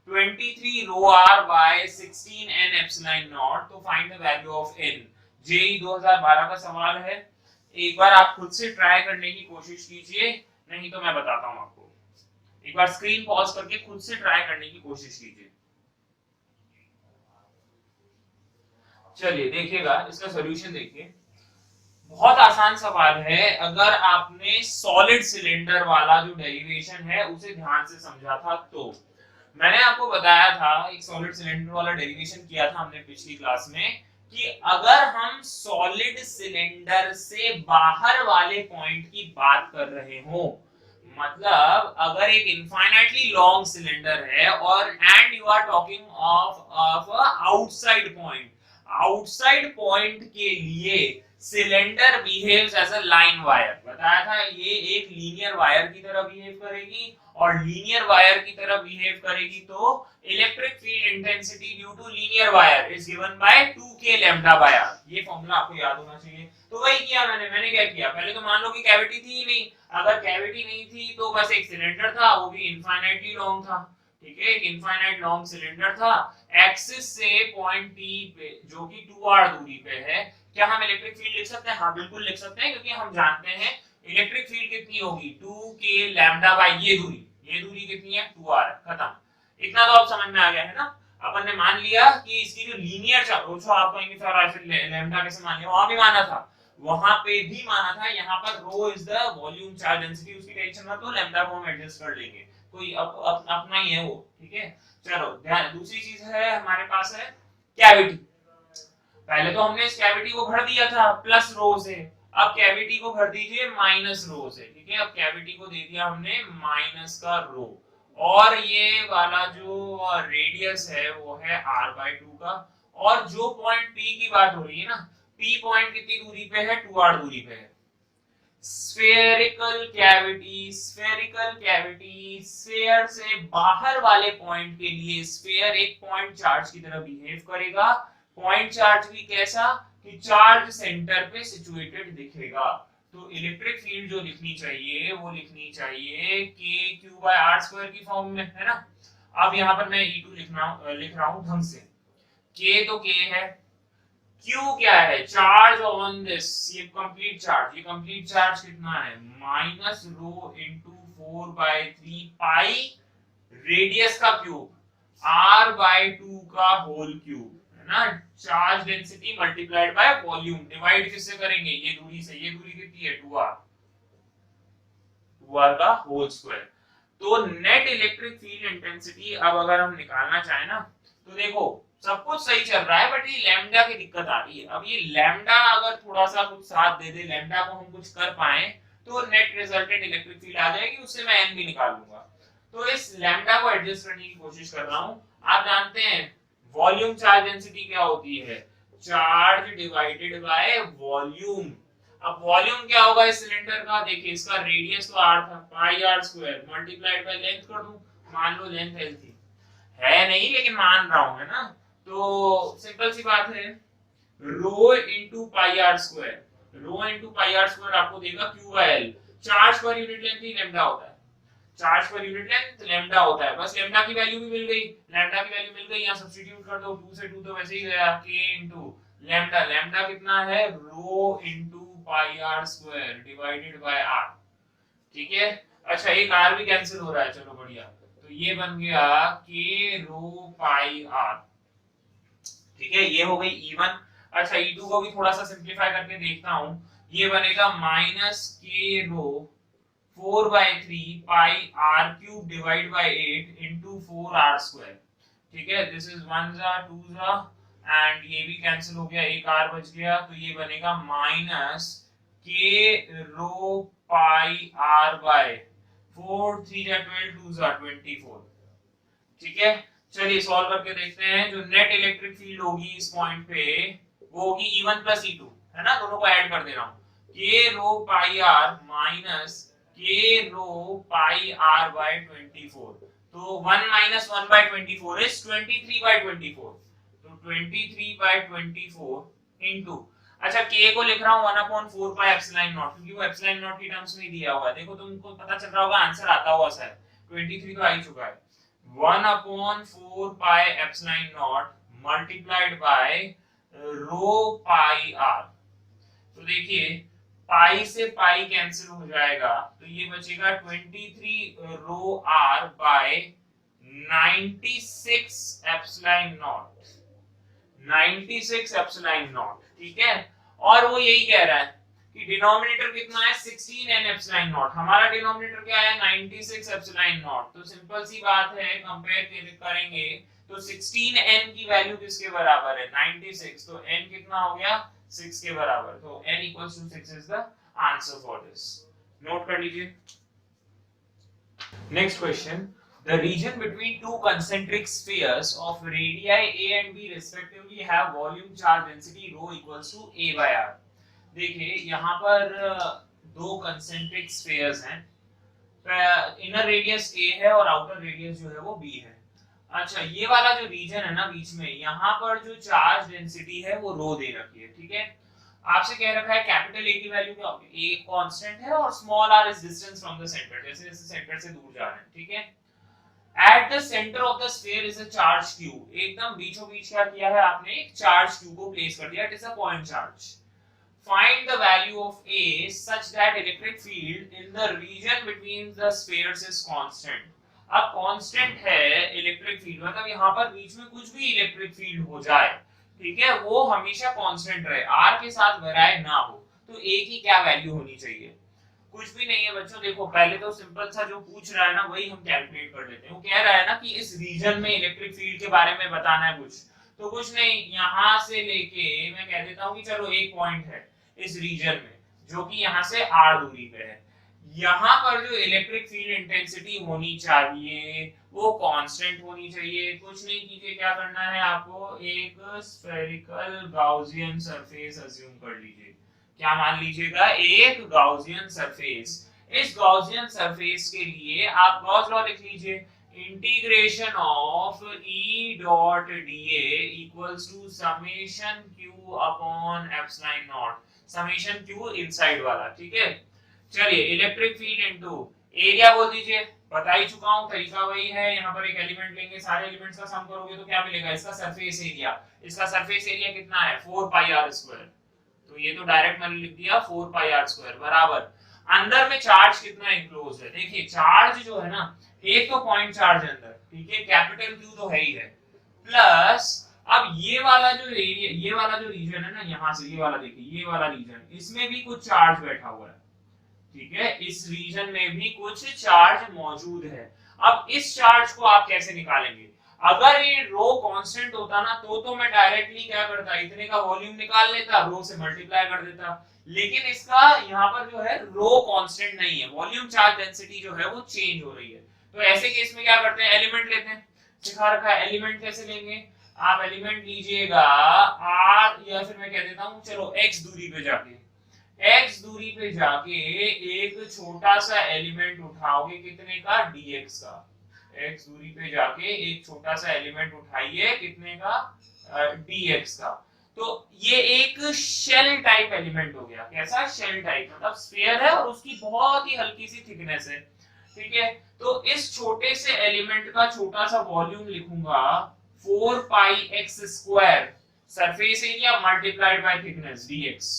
Speaker 1: 23 rho r by 16 n epsilon naught, तो find the value of n। JEE 2012 का सवाल है, एक बार आप खुद से ट्राई करने की कोशिश कीजिए, नहीं तो मैं बताता हूं आपको। एक बार स्क्रीन पॉज करके खुद से ट्राई करने की कोशिश कीजिए। चलिए देखिएगा इसका सॉल्यूशन देखिए, बहुत आसान सवाल है। अगर आपने सॉलिड सिलेंडर वाला जो डेरिवेशन है उसे ध्यान से समझा था तो मैंने आपको बताया था, एक सॉलिड सिलेंडर वाला डेरिवेशन किया था हमने पिछली क्लास में, कि अगर हम सॉलिड सिलेंडर से बाहर वाले पॉइंट की बात कर रहे हो, मतलब अगर एक इनफाइनाइटली लॉन्ग सिलेंडर है और and you are talking of outside point, outside point के लिए cylinder behaves as a line wire, बताया था ये एक लीनियर वायर की तरह बिहेव करेगी, और लीनियर वायर की तरह बिहेव करेगी तो electric field intensity due to linear wire is given by 2k lambda by r। ये फॉर्मूला आपको याद होना चाहिए। तो वही किया मैंने क्या किया, पहले तो मान लो कि कैविटी थी ही नहीं, अगर कैविटी नहीं थी तो बस एक सिलेंडर था, वो भी इनफाइनाइटली लॉन्ग था, ठीक है, एक इनफाइनाइट लॉन्ग सिलेंडर था, एक्सिस से पॉइंट P पे जो कि 2r दूरी पे है, क्या हम इलेक्ट्रिक फील्ड लिख सकते हैं? हाँ बिल्कुल लिख सकते हैं, क्योंकि हम जानते हैं इलेक्ट्रिक फील्ड कितनी होगी, 2k लैम्डा बाय ये दूरी कितनी है, 2r, खत्म। इतना तो आप समझ में आ गया है ना। अपन ने मान लिया कि इसकी जो लीनियर चार्ज, आप कहेंगे सर ऐसे लैम्डा कैसे मान लिया, वहां भी माना था, वहां पे भी माना था, यहाँ पर rho is the volume charge density, उसकी टेंशन मत लो, लैम्डा को हम एडजस्ट कर लेंगे, कोई अपना ही है वो, ठीक है। चलो ध्यान, दूसरी चीज है हमारे पास है कैविटी। पहले तो हमने इस कैविटी को भर दिया था प्लस रो से, अब कैविटी को भर दीजिए माइनस रो से, ठीक है। अब कैविटी को दे दिया हमने माइनस का रो, और ये वाला जो रेडियस है वो है r/2 का, और जो पॉइंट P की बात हो रही है ना, P पॉइंट कितनी दूरी पे है, 2r दूरी पे है। Spherical cavity, spherical cavity, sphere से बाहर वाले पॉइंट के लिए स्फीयर एक पॉइंट चार्ज की तरह बिहेव करेगा। पॉइंट चार्ज भी कैसा, कि चार्ज सेंटर पे सिचुएटेड दिखेगा। तो इलेक्ट्रिक फील्ड जो लिखनी चाहिए वो लिखनी चाहिए k/q/r² की फॉर्म में, है ना। अब यहाँ पर मैं E2 लिख रहा हूँ ढंग से, k तो k है, Q क्या है, चार्ज ऑन दिस, ये कंप्लीट चार्ज, ये कंप्लीट चार्ज कितना है, माइनस रो इंटू 4/3 पाई रेडियस का क्यूब r/2 का होल क्यूब, है ना। Charge density multiplied by volume, divide किससे करेंगे, ये दूरी से, ये दूरी कितनी है 2r, 2r का होल स्क्वायर। तो नेट इलेक्ट्रिक फील्ड इंटेंसिटी अब अगर हम निकालना चाहे ना, तो देखो सब कुछ सही चल रहा है, बट ये लैम्डा की दिक्कत आ रही है। अब ये लैम्डा अगर थोड़ा सा कुछ साथ दे दे, लैम्डा को हम कुछ कर पाए, तो नेट रिजल्टेंट इलेक्ट्रिक फील्ड आ जाएगी, उससे मैं n भी निकाल लूंगा। तो इस लैम्डा को एडजस्ट करने की कोशिश कर रहा हूं। आप जानते हैं वॉल्यूम चार्ज डेंसिटी क्या होती है, चार्ज डिवाइडेड बाय वॉल्यूम। अब वॉल्यूम क्या होगा इस सिलेंडर का, देखिए इसका रेडियस तो r था, पाई r² मल्टीप्लाइड बाय लेंथ कर दूं, मान लो लेंथ l थी, है नहीं लेकिन मान रहा हूं, है ना। तो सिंपल सी बात है, रो इंटू पाई r², रो इंटू पाई r² आपको देगा q/l, charge per unit length ही लैम्डा होता है, charge per unit length lambda होता है, बस लैम्डा की वैल्यू भी मिल गई, लैम्डा की वैल्यू मिल गई, यहां सब्स्टिट्यूट कर दो, 2 से 2 तो वैसे ही गया, k इंटू लैम्डा, लैम्डा कितना है, rho into pi r² divided by r, ठीक है। अच्छा एक r भी कैंसिल हो रहा है, चलो बढ़िया, तो ये बन गया k रो पाई r, ठीक है, ये हो गई E1। अच्छा E2 को भी थोड़ा सा सिंपलीफाई करके देखता हूं, ये बनेगा minus k rho 4/3 pi R cube divide by 8 into 4r²। ठीक है, दिस इज 1 जा 2 जा एंड ये भी कैंसिल हो गया, एक आर बच गया, तो ये बनेगा माइनस के रो पाई आर बाय 4 3 जा 12 2 जा 24। ठीक है, चलिए सॉल्व करके देखते हैं। जो नेट इलेक्ट्रिक फील्ड होगी इस पॉइंट पे वो होगी E1 प्लस E2, है ना, दोनों को ऐड कर दे रहा हूं। के रो पाई आर माइनस के रो पाई आर बाय 24, तो 1 माइनस 1 बाय 24 इज 23 बाय 24, तो 23 बाय 24 इनटू, अच्छा के को लिख रहा हूं 1/4 पाई एप्सिलॉन नॉट, क्योंकि वो एप्सिलॉन नॉट की टर्म्स में दिया हुआ है। देखो तुमको पता चल रहा होगा, आंसर आता हुआ शायद 23 तो आ ही चुका है। 1/4 pi epsilon naught multiplied by rho pi R, तो देखिए पाई से पाई कैंसिल हो जाएगा, तो ये बचेगा 23 rho R by 96 epsilon naught, 96 epsilon naught. ठीक है, और वो यही कह रहा है कि डिनोमिनेटर कितना है 16 n एप्सिलॉन नॉट, हमारा डिनोमिनेटर क्या है 96 एप्सिलॉन नॉट। तो सिंपल सी बात है, कंपेयर करेंगे तो 16 n की वैल्यू किसके बराबर है 96, तो n कितना हो गया 6 के बराबर, तो n = 6 is the answer for this. Note कर लीजिए। Next question, the region between two concentric spheres of radii a and b respectively have volume charge density rho equals to a by r। देखिए यहाँ पर दो concentric spheres हैं, इनर रेडियस a है और आउटर रेडियस जो है वो b है। अच्छा, ये वाला जो रीजन है ना बीच में, यहाँ पर जो चार्ज डेंसिटी है वो रो दे रखी है। ठीक है, आपसे कह रखा है कैपिटल A की वैल्यू क्या होगी, a कांस्टेंट है और small r is distance from the centre, जैसे जैसे सेंटर से दूर जा रहे हैं। ठीक है, at the centre of the sphere is a charge q, एकदम बीचों बीच क्या किया है आपने, एक चार्ज q को प्लेस कर दिया, it is a point charge. Find the value of a such that electric field in the region between the spheres is constant। अब कांस्टेंट है इलेक्ट्रिक फील्ड, मतलब यहाँ पर बीच में कुछ भी इलेक्ट्रिक फील्ड हो जाए, ठीक है, वो हमेशा कांस्टेंट रहे, r के साथ वेराई ना हो, तो a की क्या वैल्यू होनी चाहिए, कुछ भी नहीं है बच्चों। देखो पहले तो सिंपल सा जो पूछ रहा है ना वही हम कैलकुलेट कर लेते हैं। वो कह रहा है ना कि इस रीजन में इलेक्ट्रिक फील्ड के बारे में बताना है कुछ, तो कुछ नहीं, यहाँ से लेके मैं कह देता हूँ कि चलो एक पॉइंट है इस रीजन में जो कि यहाँ से r दूरी पे है, यहाँ पर जो इलेक्ट्रिक फील्ड इंटेंसिटी होनी चाहिए वो कांस्टेंट होनी चाहिए। कुछ नहीं कीजिए, क्या करना है आपको, एक स्फेरिकल गाउसियन सरफेस अज्यूम कर लीजिए। क्या मान लीजिएगा, एक गाउसियन सरफेस। इस गाउसियन सरफेस के लिए आप गॉस लॉ लिख लीजिए, integration of E dot dA equals to summation Q upon epsilon naught, summation Q inside वाला। ठीक है, चलिए इलेक्ट्रिक फील्ड इनटू एरिया बोल दीजिए, बता ही चुका हूं, तरीका वही है। यहाँ पर एक एलिमेंट लेंगे, सारे एलिमेंट्स का सम करोगे तो क्या मिलेगा, इसका सरफेस एरिया, इसका सरफेस एरिया कितना है 4 पाई r स्क्वायर, तो ये तो डायरेक्ट मैंने लिख दिया 4 पाई r स्क्वायर बराबर, अंदर में चार्ज कितना इंक्लोज है, देखिए चार्ज जो है ना, एक तो पॉइंट चार्ज अंदर, ठीक है, कैपिटल Q तो है ही है, प्लस अब ये वाला जो एरिया, ये वाला जो रीजन है ना, यहाँ से ये वाला देखिए, ये वाला रीजन, इसमें भी कुछ चार्ज बैठा हुआ है। ठीक है, इस रीजन में भी कुछ चार्ज मौजूद है। अब इस चार्ज को आप कैसे निकालेंगे, अगर ये रो कांस्टेंट होता ना तो मैं डायरेक्टली क्या करता, इतने का वॉल्यूम निकाल लेता, रो से मल्टीप्लाई कर देता, लेकिन इसका यहाँ पर जो है रो कांस्टेंट नहीं है, वॉल्यूम चार्ज डेंसिटी जो है वो चेंज हो रही है। तो ऐसे केस में क्या करते हैं, एलिमेंट लेते हैं, सिखा रखा है एलिमेंट कैसे लेंगे, आप एलिमेंट लीजिएगा r, या फिर मैं कह देता हूँ चलो x दूरी पे जाके, x दूरी पे जाके एक छोटा सा एलिमेंट उठाओगे, कितने का, dx का, x दूरी पे जाके एक छोटा सा एलिमेंट उठाइए, कितने का, dx का। तो ये एक शेल टाइप एलिमेंट हो गया, कैसा, शेल टाइप, मतलब स्फीयर है और उसकी बहुत ही हल्की सी थिकनेस है। ठीक है, तो इस छोटे से एलिमेंट का छोटा सा वॉल्यूम लिखूंगा 4 पाई x square, surface area multiplied by thickness dx,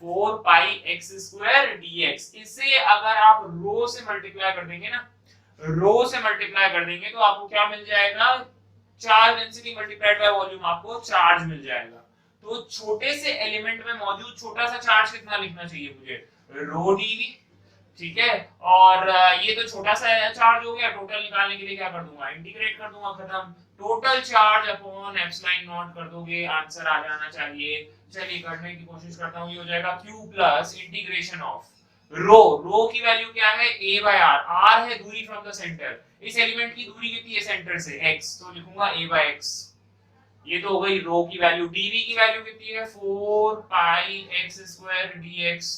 Speaker 1: 4 pi x square dx। इसे अगर आप रो से मल्टीप्लाई कर देंगे ना, रो से मल्टीप्लाई कर देंगे तो आपको क्या मिल जाएगा, charge density multiplied by volume, आपको चार्ज मिल जाएगा। तो छोटे से एलिमेंट में मौजूद छोटा सा चार्ज कितना लिखना चाहिए मुझे, रो dv, ठीक है। और ये तो छोटा सा चार्ज हो गया, टोटल निकालने के लिए क्या कर दूंगा, इंटीग्रेट कर दूंगा, खत्म। Total charge upon epsilon not कर दोगे, आंसर आ जाना चाहिए। चलिए करने की कोशिश करता हूँ, ये हो जाएगा q प्लस इंटीग्रेशन ऑफ रो की वैल्यू क्या है a बाय r, r है दूरी फ्रॉम द सेंटर, इस एलिमेंट की दूरी कितनी है सेंटर से x, तो लिखूंगा a बाय x। ये तो हो गई रो की वैल्यू। dv की वैल्यू कितनी है 4 पाई x square dx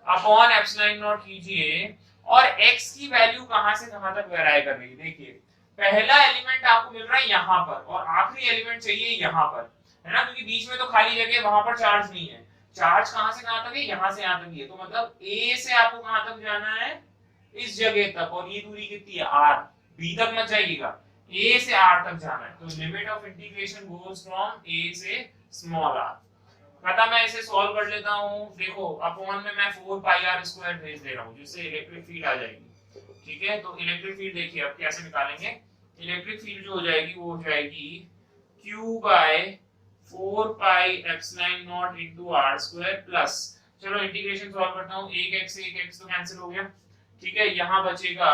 Speaker 1: upon epsilon not कीजिए, और x की वैल्यू कहां से कहां तक वेरी कर रही है, देखिए पहला एलिमेंट आपको मिल रहा है यहां पर, और आखिरी एलिमेंट चाहिए यहां पर, है ना, क्योंकि बीच में तो खाली जगह, वहां पर चार्ज नहीं है। चार्ज कहां से कहां तक है, यहां से यहां तक ही है, तो मतलब a से आपको कहां तक जाना है, इस जगह तक, और ये दूरी कितनी है r, b तक मत जाइएगा, a से r तक जाना है। तो limit of integration goes from a से स्मॉल r। पता मैं इसे सॉल्व कर लेता हूं, देखो अपॉन में मैं 4 पाई r स्क्वायर भेज दे रहा हूं, जिससे इलेक्ट्रिक फील्ड आ जाएगी। ठीक है, तो इलेक्ट्रिक फील्ड देखिए अब कैसे निकालेंगे। इलेक्ट्रिक फील्ड जो हो जाएगी वो हो जाएगी q by 4 pi epsilon naught into r square plus, चलो इंटीग्रेशन सॉल्व करता हूं, 1x तो कैंसिल हो गया। ठीक है, यहां बचेगा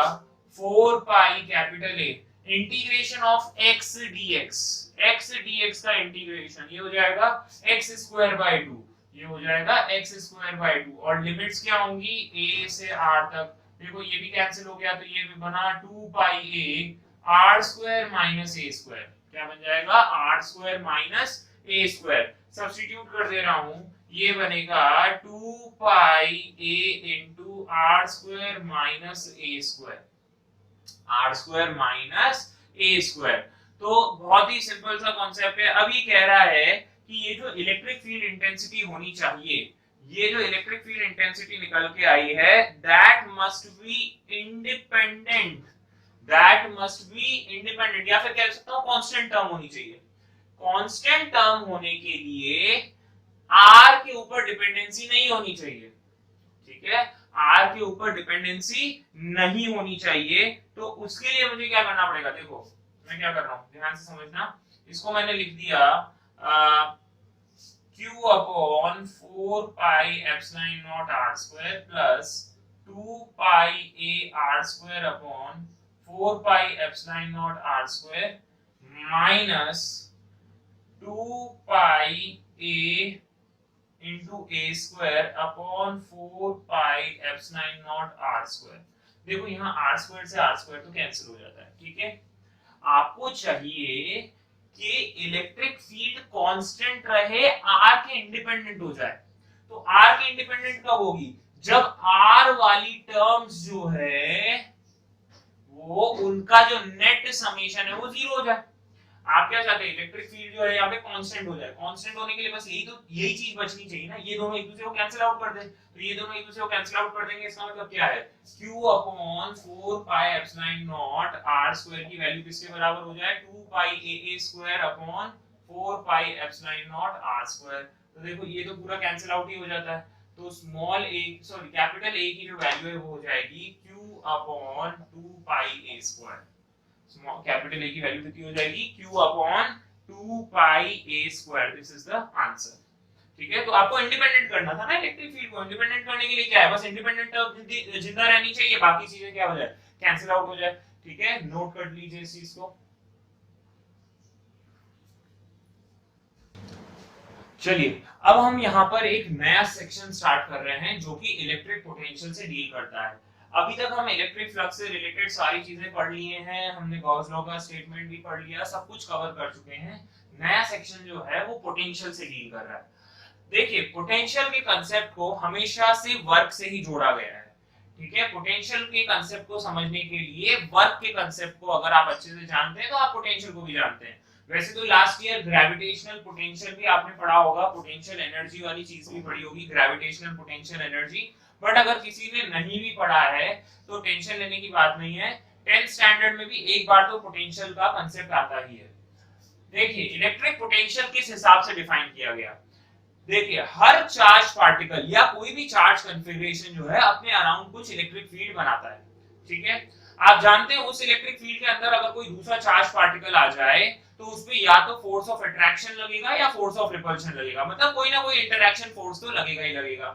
Speaker 1: 4 pi capital A integration of x dx का इंटीग्रेशन, ये हो जाएगा x स्क्वायर बाय 2, ये हो जाएगा x स्क्वायर बाय 2, और लिमिट्स क्या होंगी a से r तक। देखो ये भी कैंसिल हो गया, तो ये भी बना 2 पाई a r square minus a square, क्या बन जाएगा r square minus a square. Substitute कर दे रहा हूं, ये बनेगा 2 पाई a into r square minus a square, r square minus a square. तो बहुत ही सिंपल सा कॉन्सेप्ट है। अब ये कह रहा है कि ये जो इलेक्ट्रिक फील्ड इंटेंसिटी होनी चाहिए, ये जो इलेक्ट्रिक फील्ड इंटेंसिटी निकल के आई है, दैट मस्ट बी इंडिपेंडेंट, या फिर कह सकता हूं कांस्टेंट टर्म होनी चाहिए। कांस्टेंट टर्म होने के लिए r के ऊपर डिपेंडेंसी नहीं होनी चाहिए। ठीक है, r के ऊपर डिपेंडेंसी नहीं होनी चाहिए, तो उसके लिए मुझे क्या करना पड़ेगा, देखो मैं क्या कर रहा हूं, ध्यान से समझना। इसको मैंने लिख दिया q upon 4 pi epsilon not r square plus 2 pi a r square upon 4 pi epsilon not r square minus 2 pi a into a square upon 4 pi epsilon not r square. देखो यहाँ r स्क्वायर से r स्क्वायर तो कैंसिल हो जाता है। ठीक है, आपको चाहिए कि इलेक्ट्रिक फील्ड कांस्टेंट रहे, r के इंडिपेंडेंट हो जाए। तो r के इंडिपेंडेंट कब होगी, जब r वाली टर्म्स जो है वो उनका जो नेट समेशन है वो जीरो हो जाए। आप क्या चाहते हैं, इलेक्ट्रिक फील्ड जो है यहाँ पे कांस्टेंट हो जाए। कांस्टेंट होने के लिए बस यही चीज बचनी चाहिए ना, ये दोनों एक दूसरे को कैंसिल आउट कर दें, तो ये दोनों एक दूसरे को कैंसिल आउट कर देंगे। इसका मतलब क्या है, q upon 4 pi epsilon not r square की वैल्यू किसके बराबर हो जाए, 2 पाई a square upon 4 pi epsilon not r square. तो देखो ये तो पूरा कैंसिल आउट ही हो जाता है, तो small a sorry capital A की जो वैल्यू है वो हो जाएगी q upon 2 pi a square. Capital A की वैल्यू कितनी हो जाएगी, q upon 2 pi a square. This is the answer. ठीक है, तो आपको इंडिपेंडेंट करना था ना इलेक्ट्रिक फील्ड को। इंडिपेंडेंट करने के लिए क्या है, बस इंडिपेंडेंट टर्म जिंदा रहनी चाहिए, बाकी चीजें क्या हो जाए, कैंसिल आउट हो जाए। ठीक है, नोट कर लीजिए इस चीज को। चलिए अब हम यहाँ पर एक नया सेक्शन स्टार्ट कर रहे हैं जो कि इलेक्ट्रिक पोटेंशियल से डील करता है। अभी तक हम इलेक्ट्रिक फ्लक्स से रिलेटेड सारी चीजें पढ़ लिए हैं, हमने गॉस लॉ का स्टेटमेंट भी पढ़ लिया, सब कुछ कवर कर चुके हैं। नया सेक्शन जो है वो पोटेंशियल से डील कर रहा है। देखिए पोटेंशियल के कंसेप्ट को हमेशा से वर्क से ही जोड़ा गया है। ठीक है, पोटेंशियल के कंसेप्ट को समझने के लिए वर्क के कंसेप्ट को अगर आप अच्छे से जानते हैं तो आप पोटेंशियल को भी जानते हैं। वैसे तो लास्ट ईयर ग्रेविटेशनल पोटेंशियल भी आपने पढ़ा होगा, पोटेंशियल एनर्जी वाली चीज भी पढ़ी होगी, ग्रेविटेशनल पोटेंशियल एनर्जी। बट अगर किसी ने नहीं भी पढ़ा है तो टेंशन लेने की बात नहीं है, 10th स्टैंडर्ड में भी एक बार तो पोटेंशियल का कंसेप्ट आता ही है। देखिए इलेक्ट्रिक पोटेंशियल किस हिसाब से डिफाइन किया गया, देखिए हर चार्ज पार्टिकल या कोई भी चार्ज कॉन्फ़िगरेशन जो है अपने अराउंड कुछ इलेक्ट्रिक फील्ड बनाता है। ठीक है, आप जानते हैं उस इलेक्ट्रिक फील्ड के अंदर अगर कोई दूसरा चार्ज पार्टिकल आ जाए तो उस पे या तो फोर्स ऑफ अट्रैक्शन लगेगा या फोर्स ऑफ रिपल्शन लगेगा, मतलब कोई ना कोई इंटरैक्शन फोर्स तो लगेगा ही लगेगा।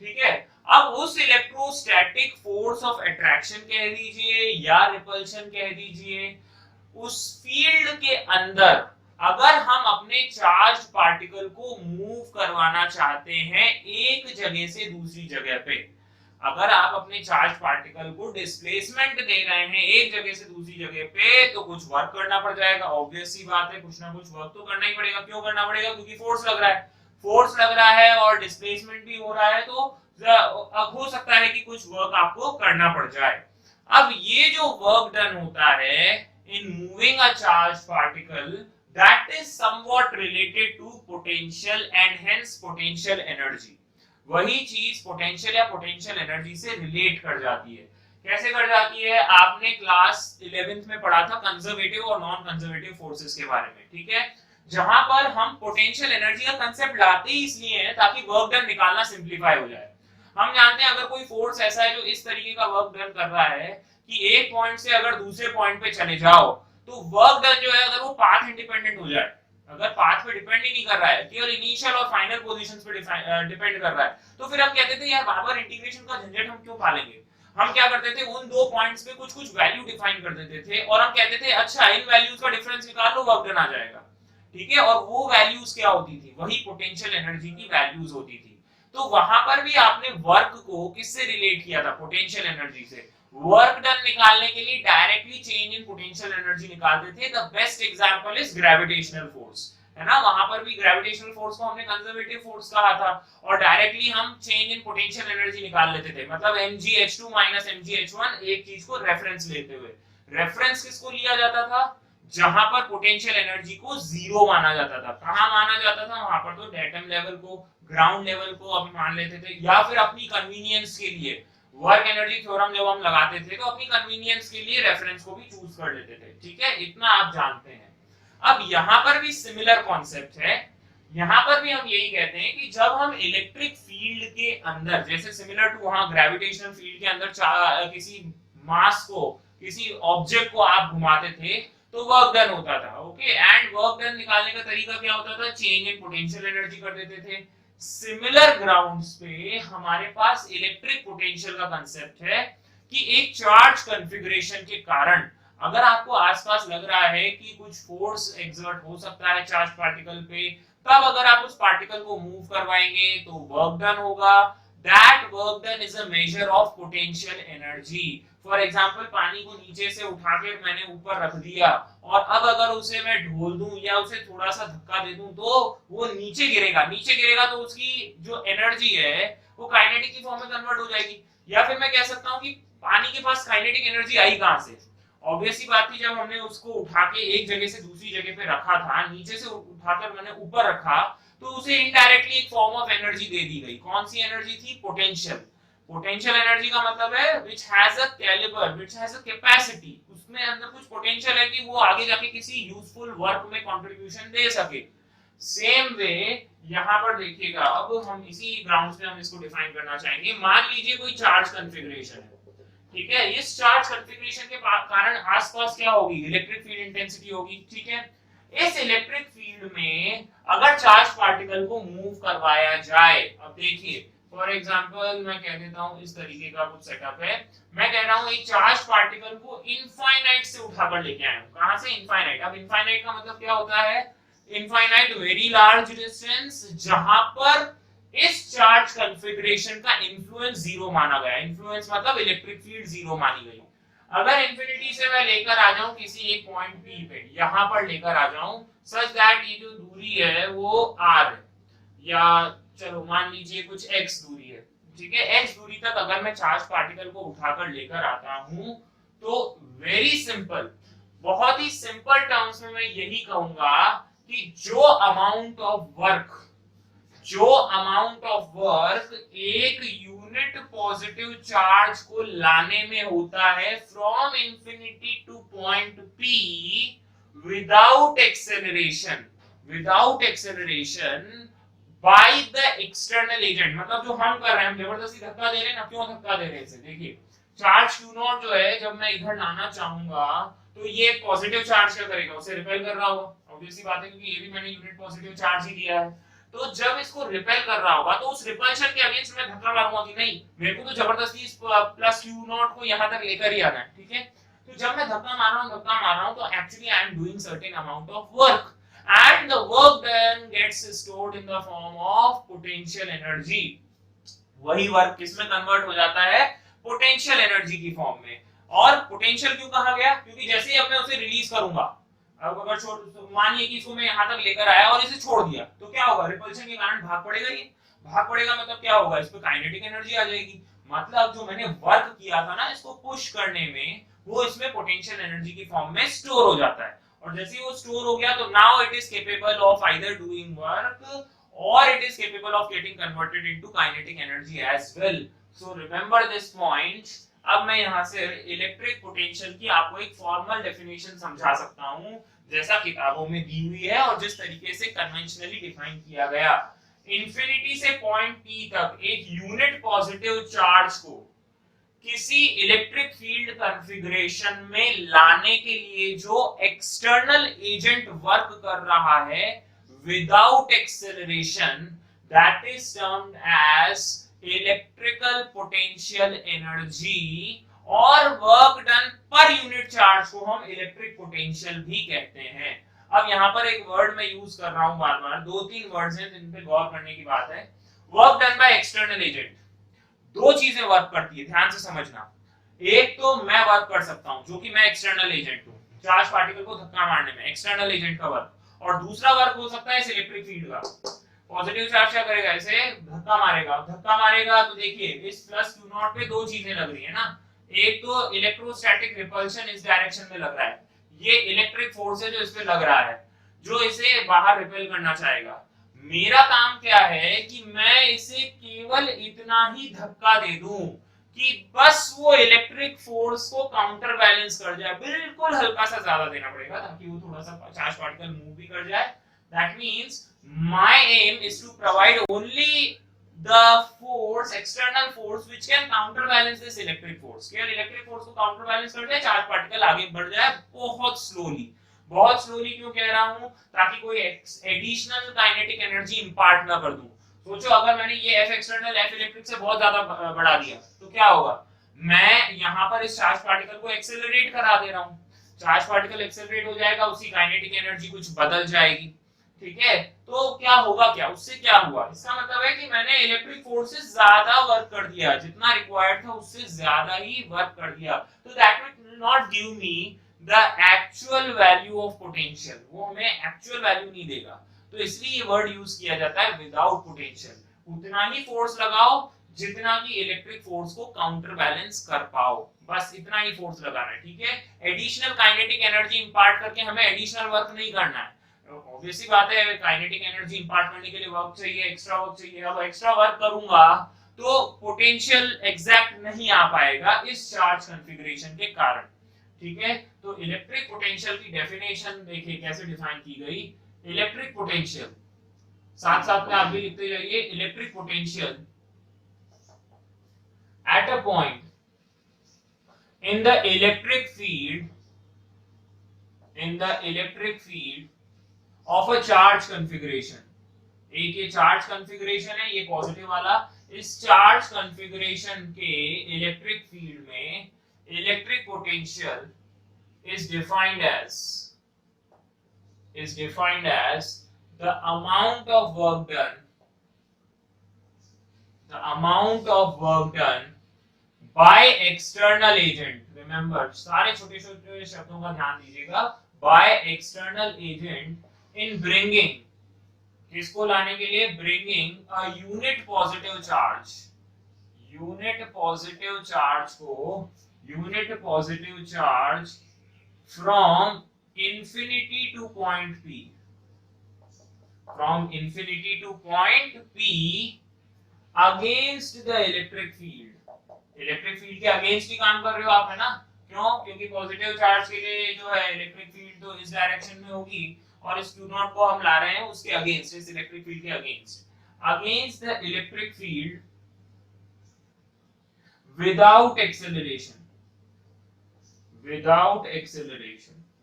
Speaker 1: ठीक है। अब उस इलेक्ट्रोस्टैटिक फोर्स ऑफ अट्रैक्शन कह दीजिए या रिपल्शन कह दीजिए, उस फील्ड के अंदर अगर हम अपने चार्ज पार्टिकल को मूव करवाना चाहते हैं एक जगह से दूसरी जगह पे, अगर आप अपने चार्ज पार्टिकल को डिस्प्लेसमेंट दे रहे हैं एक जगह से दूसरी जगह पे, तो कुछ वर्क करना पड़ जाएगा। ऑब्वियस सी बात है, कुछ ना कुछ वर्क तो करना ही पड़ेगा। क्यों करना पड़ेगा? क्योंकि फोर्स लग रहा है, फोर्स लग रहा है और डिस्प्लेसमेंट भी हो रहा है, तो अब हो सकता है कि कुछ वर्क आपको करना पड़ जाए। अब ये जो वर्क डन होता है in moving a charge particle, that is somewhat related to potential and hence potential energy. वही चीज पोटेंशियल या पोटेंशियल एनर्जी से रिलेट कर जाती है। कैसे कर जाती है? आपने क्लास 11th में पढ़ा था कंजर्वेटिव और नॉन कंजर्वेटिव फोर्सेस के बारे में, ठीक है, जहां पर हम पोटेंशियल एनर्जी का कंसेप्ट लाते ही इसलिए हैं ताकि वर्क डन निकालना सिंपलीफाई हो जाए। हम जानते हैं अगर कोई फोर्स ऐसा है जो इस तरीके का वर्क डन कर रहा है कि एक पॉइंट से अगर दूसरे पॉइंट पे चले जाओ, तो वर्क डन जो है अगर वो पाथ इंडिपेंडेंट हो जाए, अगर पाथ पे डिपेंड ही नहीं कर रहा है, केवल इनिशियल और फाइनल पोजीशंस पे डिपेंड कर रहा है, तो फिर हम कहते थे यार बार-बार इंटीग्रेशन का झंझट हम क्यों पालेंगे। हम क्या करते थे, उन दो पॉइंट्स पे कुछ कुछ वैल्यू डिफाइन कर देते थे और हम कहते थे अच्छा इन वैल्यूज का डिफरेंस निकाल लो, वर्क डन आ जाएगा, ठीक है। और वो वैल्यूज क्या होती थी? वही पोटेंशियल एनर्जी की वैल्यूज होती थी। तो वहां पर भी आपने वर्क को किससे रिलेट किया था? पोटेंशियल एनर्जी से। वर्क डन निकालने के लिए directly change in potential energy निकालते थे। The best example is gravitational force, है ना। वहां पर भी ग्रेविटेशनल फोर्स को हमने कंजर्वेटिव फोर्स कहा था और डायरेक्टली हम चेंज इन पोटेंशियल एनर्जी निकाल लेते थे, मतलब mgh2 mgh1, एक चीज को रेफरेंस लेते हुए। रेफरेंस किसको लिया जाता था? जहां पर पोटेंशियल एनर्जी को जीरो माना जाता था। कहां माना जाता था? वहां पर तो डेटम लेवल को, ग्राउंड लेवल को अभी मान लेते थे, या फिर अपनी कन्वीनियंस के लिए वर्क एनर्जी थ्योरम जब हम लगाते थे तो अपनी कन्वीनियंस के लिए रेफरेंस को भी चूज कर लेते थे, ठीक है। इतना आप जानते हैं। अब यहां पर भी सिमिलर कॉन्सेप्ट है। यहां पर भी हम यही कहते हैं कि जब हम इलेक्ट्रिक फील्ड के अंदर, जैसे सिमिलर टू वहां ग्रेविटेशनल फील्ड के अंदर किसी मास को, किसी ऑब्जेक्ट को आप घुमाते थे तो वर्क डन होता था, ओके। एंड वर्क डन निकालने का तरीका क्या होता था? चेंज इन पोटेंशियल एनर्जी कर देते थे। सिमिलर ग्राउंड्स पे हमारे पास इलेक्ट्रिक पोटेंशियल का कंसेप्ट है कि एक चार्ज कॉन्फ़िगरेशन के कारण अगर आपको आसपास लग रहा है कि कुछ फोर्स एक्सर्ट हो सकता है चार्ज पार्टिकल पे, तब अगर आप उस पार्टिकल को मूव करवाएंगे तो वर्क डन होगा। That work done is a measure of potential energy. For example, पानी को नीचे से उठा के मैंने ऊपर रख दिया और अब अगर उसे मैं ढोल दूं या उसे थोड़ा सा धक्का दे दूं तो वो नीचे गिरेगा। नीचे गिरेगा तो उसकी जो एनर्जी है वो काइनेटिक की फॉर्म में कन्वर्ट हो जाएगी। या फिर मैं कह सकता हूं कि पानी के पास काइनेटिक एनर्जी आई कहां से? ऑब्वियस सी बात थी, जब हमने उसको उठा के एक जगह से दूसरी जगह पे रखा था, नीचे से उठाकर मैंने ऊपर रखा, तो उसे इनडायरेक्टली एक फॉर्म ऑफ एनर्जी दे दी गई। कौन सी एनर्जी थी? पोटेंशियल। पोटेंशियल एनर्जी का मतलब है which has a calibre, which has a capacity, उसमें अंदर कुछ पोटेंशियल है कि वो आगे जाके किसी यूजफुल वर्क में कंट्रीब्यूशन दे सके। सेम वे यहां पर देखिएगा, अब हम इसी ग्राउंड्स पे हम इसको डिफाइन करना चाहेंगे। मान लीजिए कोई चार्ज कॉन्फ़िगरेशन है, ठीक है। इस चार्ज कॉन्फ़िगरेशन के कारण आसपास क्या होगी? इलेक्ट्रिक फील्ड इंटेंसिटी होगी, ठीक है। इस इलेक्ट्रिक फील्ड में अगर चार्ज पार्टिकल को मूव करवाया जाए, अब देखिए फॉर एग्जांपल मैं कह देता हूं इस तरीके का कुछ सेटअप है। मैं कह रहा हूं एक चार्ज पार्टिकल को इनफाइनाइट से उठाकर लेके आया हूं। कहां से? इनफाइनाइट। अब इनफाइनाइट का मतलब क्या होता है? इनफाइनाइट वेरी लार्ज डिस्टेंस, जहां पर इस चार्ज कॉन्फ़िगरेशन का इन्फ्लुएंस जीरो माना गया। इन्फ्लुएंस मतलब इलेक्ट्रिक फील्ड जीरो मानी गई। अगर इंफिनिटी से मैं लेकर आ जाऊं किसी एक पॉइंट P पे, यहां पर लेकर आ जाऊं सच दैट ये जो दूरी है वो r है, या चलो मान लीजिए कुछ x दूरी है, ठीक है। x दूरी तक अगर मैं चार्ज पार्टिकल को उठाकर लेकर आता हूं तो वेरी सिंपल, बहुत ही सिंपल टर्म्स में मैं यही कहूंगा कि जो अमाउंट ऑफ वर्क एक यूनिट पॉजिटिव चार्ज को लाने में होता है from infinity two point P without acceleration by the external agent, मतलब जो हम कर रहे हैं, हम जबरदस्ती धक्का दे रहे हैं ना। क्यों धक्का दे रहे हैं? इसे देखिए, चार्ज Q0 जो है जब मैं इधर लाना चाहूंगा तो ये पॉजिटिव चार्ज क्या करेगा? उसे रिपेल कर रहा होगा, ऑब्वियस सी बात है, क्योंकि ये भी मैंने यूनिट पॉजिटिव चार्ज ही दिया है। तो जब इसको रिपेल कर रहा होगा तो उस रिपल्शन के अगेंस्ट मैं धक्का मारूंगा कि नहीं, मेरे को तो जबरदस्ती इस प्लस क्यू नॉट को यहां तक लेकर ही आना है, ठीक है। तो जब मैं धक्का मार रहा हूं तो actually I am doing certain amount of work and the work then gets stored in the form of potential energy। वही वर्क किसमें कन्वर्ट हो जाता है, पोटेंशियल एनर्जी की फॉर्म में। और पोटेंशियल क्यों कहा गया, क्योंकि जैसे ही अब मैं उसे रिलीज करूंगा, अब अगर छोड़ मानिए कि इसको मैं यहां तक लेकर आया और इसे छोड़ दिया तो क्या होगा, रिपल्शन के कारण भाग पड़ेगा, ये भाग पड़ेगा मतलब क्या होगा, इस पे काइनेटिक एनर्जी आ जाएगी। मतलब जो मैंने वर्क किया था ना इसको पुश करने में, वो इसमें पोटेंशियल एनर्जी की फॉर्म में स्टोर हो जाता है। और जैसे ही वो स्टोर हो गया तो now it is capable of either doing work or it is capable of getting converted into kinetic energy as well। So remember this point। अब मैं यहाँ से इलेक्ट्रिक पोटेंशियल की आपको एक फॉर्मल डेफिनेशन समझा सकता हूँ, जैसा किताबों में दी हुई है और जिस तरीके से कन्वेंशनली डिफाइन किया गया। इंफिनिटी से पॉइंट P तक एक यूनिट पॉजिटिव चार्ज को किसी इलेक्ट्रिक फील्ड कॉन्फ़िगरेशन में लाने के लिए जो एक्सटर्नल एजेंट वर्क कर रहा है without acceleration, that is termed as electrical potential energy, और work done per unit charge को हम इलेक्ट्रिक पोटेंशियल भी कहते हैं। अब यहाँ पर एक वर्ड मैं यूज कर रहा हूँ बार बार, दो तीन वर्ड्स हैं जिन पे गौर करने की बात है। Work done by external agent, दो चीजें वर्क करती है, ध्यान से समझना। एक तो मैं वर्क कर सकता हूँ जो कि मैं एक्सटर्नल एजेंट हूँ, चार्ज पार्टिकल को धक्का मारने में एक्सटर्नल एजेंट का वर्क, और दूसरा वर्क हो सकता है इस इलेक्ट्रिक फील्ड का। पॉजिटिव चार्ज क्या करेगा, इसे धक्का मारेगा तो देखिए इस प्लस क्यू नॉट पे दो चीजें लग रही है ना, एक तो इलेक्ट्रोस्टैटिक रिपल्शन इस डायरेक्शन में लग रहा है, ये इलेक्ट्रिक फोर्स है जो इस पे लग रहा है, जो इसे बाहर रिपेल करना चाहेगा। मेरा काम क्या है कि मैं इसे केवल इतना ही धक्का दे दूं कि बस वो इलेक्ट्रिक फोर्स को काउंटर बैलेंस कर जाए, बिल्कुल हल्का सा ज्यादा देना पड़ेगा ताकि वो थोड़ा सा चार्ज पार्टिकल मूव भी कर जाए। That means my aim is to provide only the force, external force which can counterbalance this electric force. केवल इलेक्ट्रिक फोर्स को काउंटर बैलेंस कर जाए, चार्ज पार्टिकल आगे बढ़ जाए बहुत स्लोली। बहुत स्लोली क्यों कह रहा हूं, ताकि कोई एडिशनल काइनेटिक एनर्जी इंपार्ट ना कर दूं। सोचो अगर मैंने ये F एक्सटर्नल F इलेक्ट्रिक से बहुत ज्यादा बढ़ा दिया तो क्या होगा, मैं यहाँ पर इस चार्ज पार्टिकल को एक्सेलरेट करा दे रहा हूँ, चार्ज पार्टिकल एक्सेलरेट हो जाएगा, उसकी काइनेटिक एनर्जी कुछ बदल जाएगी, ठीक है। तो क्या होगा, क्या उससे क्या हुआ, इसका मतलब है कि मैंने इलेक्ट्रिक फोर्स से ज्यादा वर्क कर दिया, जितना रिक्वायर्ड था उससे ज्यादा ही वर्क कर दिया। तो that will not give me the actual value of potential, वो हमें एक्चुअल वैल्यू नहीं देगा। तो इसलिए ये वर्ड यूज किया जाता है विदाउट पोटेंशियल। उतना ही फोर्स लगाओ जितना कि इलेक्ट्रिक फोर्स को काउंटर बैलेंस कर पाओ, बस इतना ही फोर्स लगाना है, ठीक है। एडिशनल काइनेटिक एनर्जी इंपार्ट करके हमें एडिशनल वर्क नहीं करना है। ऑब्वियस सी बात है, काइनेटिक एनर्जी इंपार्ट करने के लिए वर्क चाहिए, एक्स्ट्रा वर्क चाहिए। अब एक्स्ट्रा वर्क करूंगा तो पोटेंशियल एग्जैक्ट नहीं आ पाएगा इस चार्ज कॉन्फ़िगरेशन के कारण, ठीक है। तो इलेक्ट्रिक पोटेंशियल की डेफिनेशन देखिए कैसे डिफाइन की गई। इलेक्ट्रिक पोटेंशियल, साथ साथ में आप भी लिखते जाइए, electric potential at a point in the electric field of a charge configuration. एक ये चार्ज कॉन्फ़िगरेशन है, ये पॉजिटिव वाला, इस चार्ज कॉन्फ़िगरेशन के इलेक्ट्रिक फील्ड में electric potential is defined as the amount of work done by external agent। remember सारे छोटे छोटे शब्दों का ध्यान दीजिएगा, by external agent in bringing, किसको लाने के लिए, bringing a unit positive charge from infinity to point P, against the electric field। Electric field के अगेंस्ट ही काम कर रहे हो आप, है ना, क्यों, क्योंकि पॉजिटिव चार्ज के लिए जो है इलेक्ट्रिक फील्ड तो इस डायरेक्शन में होगी और इस Q नॉट को हम ला रहे हैं उसके अगेंस्ट, इस इलेक्ट्रिक फील्ड के against the electric field without acceleration,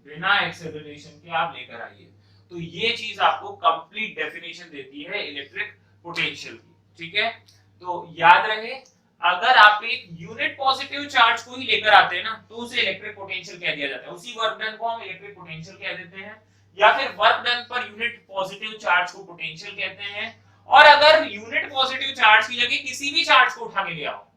Speaker 1: बिना एक्सेलरेशन के आप लेकर आइए। तो ये चीज आपको कंप्लीट डेफिनेशन देती है इलेक्ट्रिक पोटेंशियल की, ठीक है। तो याद रहे, अगर आप एक यूनिट पॉजिटिव चार्ज को ही लेकर आते हैं ना, तो उसे इलेक्ट्रिक पोटेंशियल कह दिया जाता है, उसी वर्क डन को हम इलेक्ट्रिक पोटेंशियल कह देते हैं, या फिर वर्क डन पर यूनिट पॉजिटिव चार्ज को पोटेंशियल कहते हैं। और अगर यूनिट पॉजिटिव चार्ज की जगह किसी भी चार्ज को उठा के ले आओ,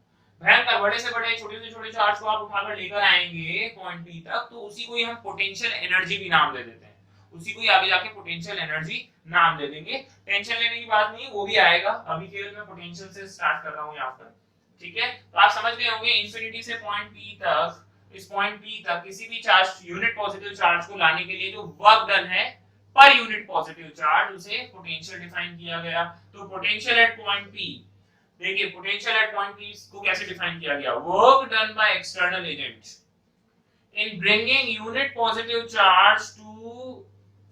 Speaker 1: भयंकर बड़े से बड़े छोटे से छोटे चार्ज को आप उठाकर लेकर आएंगे पॉइंट पी तक, तो उसी को ही हम पोटेंशियल एनर्जी भी नाम दे देते हैं, उसी को ही आगे जाके पोटेंशियल एनर्जी नाम दे देंगे। टेंशन लेने की बात नहीं, वो भी आएगा, अभी केवल मैं पोटेंशियल से स्टार्ट कर रहा हूं यहां पर, ठीक है। तो आप समझ गए होंगे इंफिनिटी से पॉइंट पी तक, इस पॉइंट पी तक किसी भी चार्ज, यूनिट पॉजिटिव चार्ज को लाने के लिए जो वर्क डन है पर यूनिट पॉजिटिव चार्ज, उसे पोटेंशियल डिफाइन किया गया। तो पोटेंशियल एट पॉइंट पी, देखिए पोटेंशियल एट पॉइंट पी को कैसे डिफाइन किया गया, work done by external agent in bringing unit positive charge to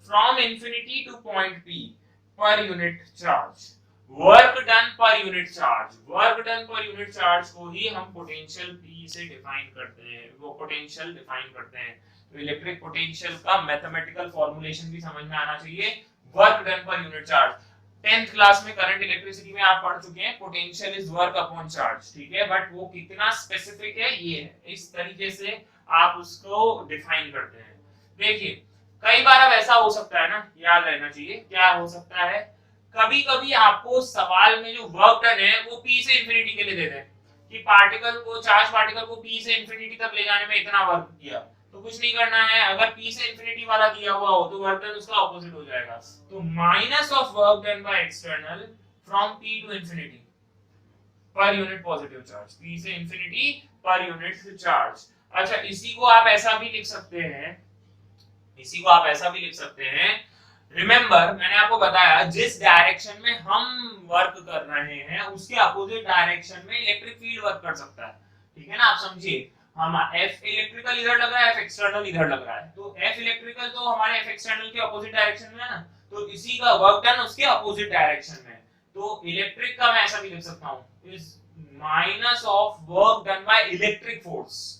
Speaker 1: from infinity to point P per unit charge, work done per unit charge, work done per unit charge को ही हम पोटेंशियल P से डिफाइन करते हैं, वो पोटेंशियल डिफाइन करते हैं। तो इलेक्ट्रिक पोटेंशियल का मैथमेटिकल फॉर्मूलेशन भी समझ में आना चाहिए, वर्क डन पर यूनिट चार्ज। 10th क्लास में करंट इलेक्ट्रिसिटी में आप पढ़ चुके हैं, potential is work upon charge, ठीक है, बट वो कितना स्पेसिफिक है ये है, इस तरीके से आप उसको डिफाइन करते हैं। देखिए कई बार अब ऐसा हो सकता है ना, याद रहना चाहिए, क्या हो सकता है, कभी कभी आपको सवाल में जो वर्क डन है वो P से इंफिनिटी के लिए देते हैं कि पार्टिकल को, चार्ज पार्टिकल को P से इंफिनिटी तक ले जाने में इतना वर्क किया, तो कुछ नहीं करना है, अगर P से इंफिनिटी वाला दिया हुआ हो तो वर्क डन उसका ऑपोजिट हो जाएगा, तो minus of work done by external from P to infinity per unit positive charge, P से इंफिनिटी पर यूनिट चार्ज। अच्छा, इसी को आप ऐसा भी लिख सकते हैं, इसी को आप ऐसा भी लिख सकते हैं, रिमेंबर मैंने आपको बताया जिस डायरेक्शन में हम वर्क कर रहे हैं उसके अपोजिट डायरेक्शन में इलेक्ट्रिक फील्ड वर्क कर सकता है, ठीक है ना। आप समझिए, हम F इलेक्ट्रिकल इधर लग रहा है, F एक्सटर्नल इधर लग रहा है, तो F इलेक्ट्रिकल तो हमारे F एक्सटर्नल के अपोजिट डायरेक्शन में है ना, तो इसी का वर्क डन उसके अपोजिट डायरेक्शन में, तो इलेक्ट्रिक का मैं ऐसा भी लिख सकता हूं, is minus of work done by electric force.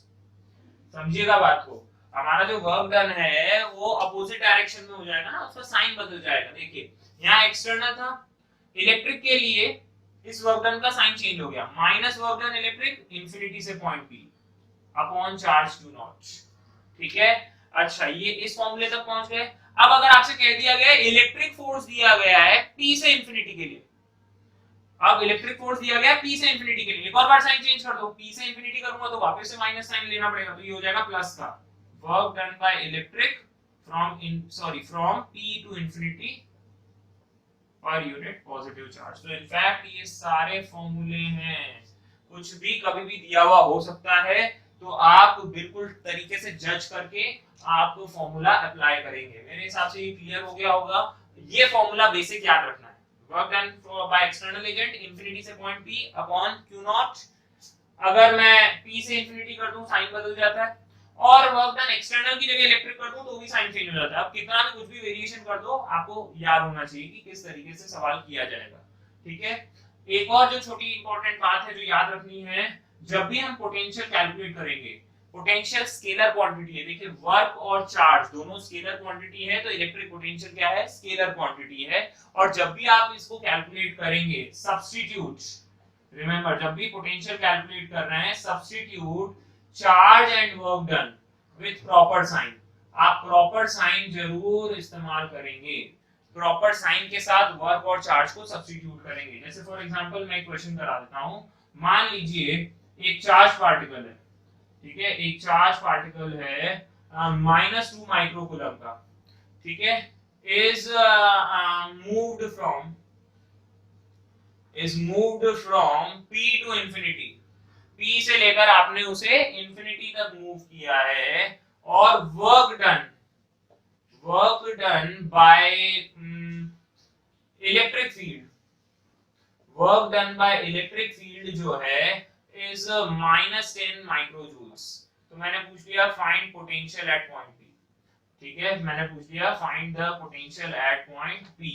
Speaker 1: समझिएगा बात को, हमारा जो वर्क डन है वो अपोजिट डायरेक्शन में हो जाएगा ना, उसका साइन बदल जाएगा। देखिए यहाँ एक्सटर्नल था, इलेक्ट्रिक के लिए इस वर्क डन का साइन चेंज हो गया, minus work done electric infinity से point P upon charge Q naught, ठीक है। अच्छा, ये इस फॉर्मूले तक पहुंच गए। अब अगर आपसे कह दिया गया इलेक्ट्रिक फोर्स दिया गया है P से इंफिनिटी के लिए, अब इलेक्ट्रिक फोर्स दिया गया P से इंफिनिटी के लिए, एक और बार साइन चेंज कर दो, P से इंफिनिटी करूंगा तो वापस से माइनस साइन लेना पड़ेगा, तो ये हो जाएगा प्लस का, work done by electric from P to infinity per unit positive charge. तो इनफैक्ट ये सारे फॉर्मूले हैं, कुछ भी कभी भी दिया हुआ हो सकता है, तो आप बिल्कुल तरीके से जज करके आप फॉर्मूला अप्लाई करेंगे। मेरे हिसाब से ये क्लियर हो गया होगा, ये फॉर्मूला बेसिक याद रखना है, work done by external agent infinity से point P upon Q naught, अगर मैं P से इंफिनिटी कर दूं साइन बदल जाता है, और वर्क डन एक्सटर्नल की जगह इलेक्ट्रिक कर दूं तो भी साइन चेंज हो जाता है। अब कितना भी कुछ भी वेरिएशन कर दो, आपको याद होना चाहिए कि किस तरीके से सवाल किया जाएगा, ठीक है। एक और जो छोटी इंपॉर्टेंट बात है जो याद रखनी है, जब भी हम पोटेंशियल कैलकुलेट करेंगे, पोटेंशियल स्केलर क्वांटिटी है, देखिए वर्क और चार्ज दोनों स्केलर क्वांटिटी है, तो इलेक्ट्रिक पोटेंशियल क्या है, स्केलर क्वांटिटी है। और जब भी आप इसको कैलकुलेट करेंगे, सब्स्टिट्यूट, रिमेंबर जब भी पोटेंशियल कैलकुलेट कर रहे हैं, substitute charge and work done with proper sign, आप प्रॉपर साइन जरूर इस्तेमाल करेंगे, प्रॉपर साइन के साथ वर्क और चार्ज को सब्स्टिट्यूट करेंगे। जैसे फॉर एग्जांपल मैं एक क्वेश्चन करा देता हूं, मान लीजिए एक चार्ज पार्टिकल है, ठीक है, एक चार्ज पार्टिकल है -2 माइक्रोकूलम का, ठीक है, is moved from P to infinity, P से लेकर आपने उसे इंफिनिटी तक मूव किया है, और work done by electric field, work done by electric field जो है is -10 माइक्रोजूल्स। तो मैंने पूछ लिया find potential at point P, ठीक है, मैंने पूछ लिया find the potential at point P,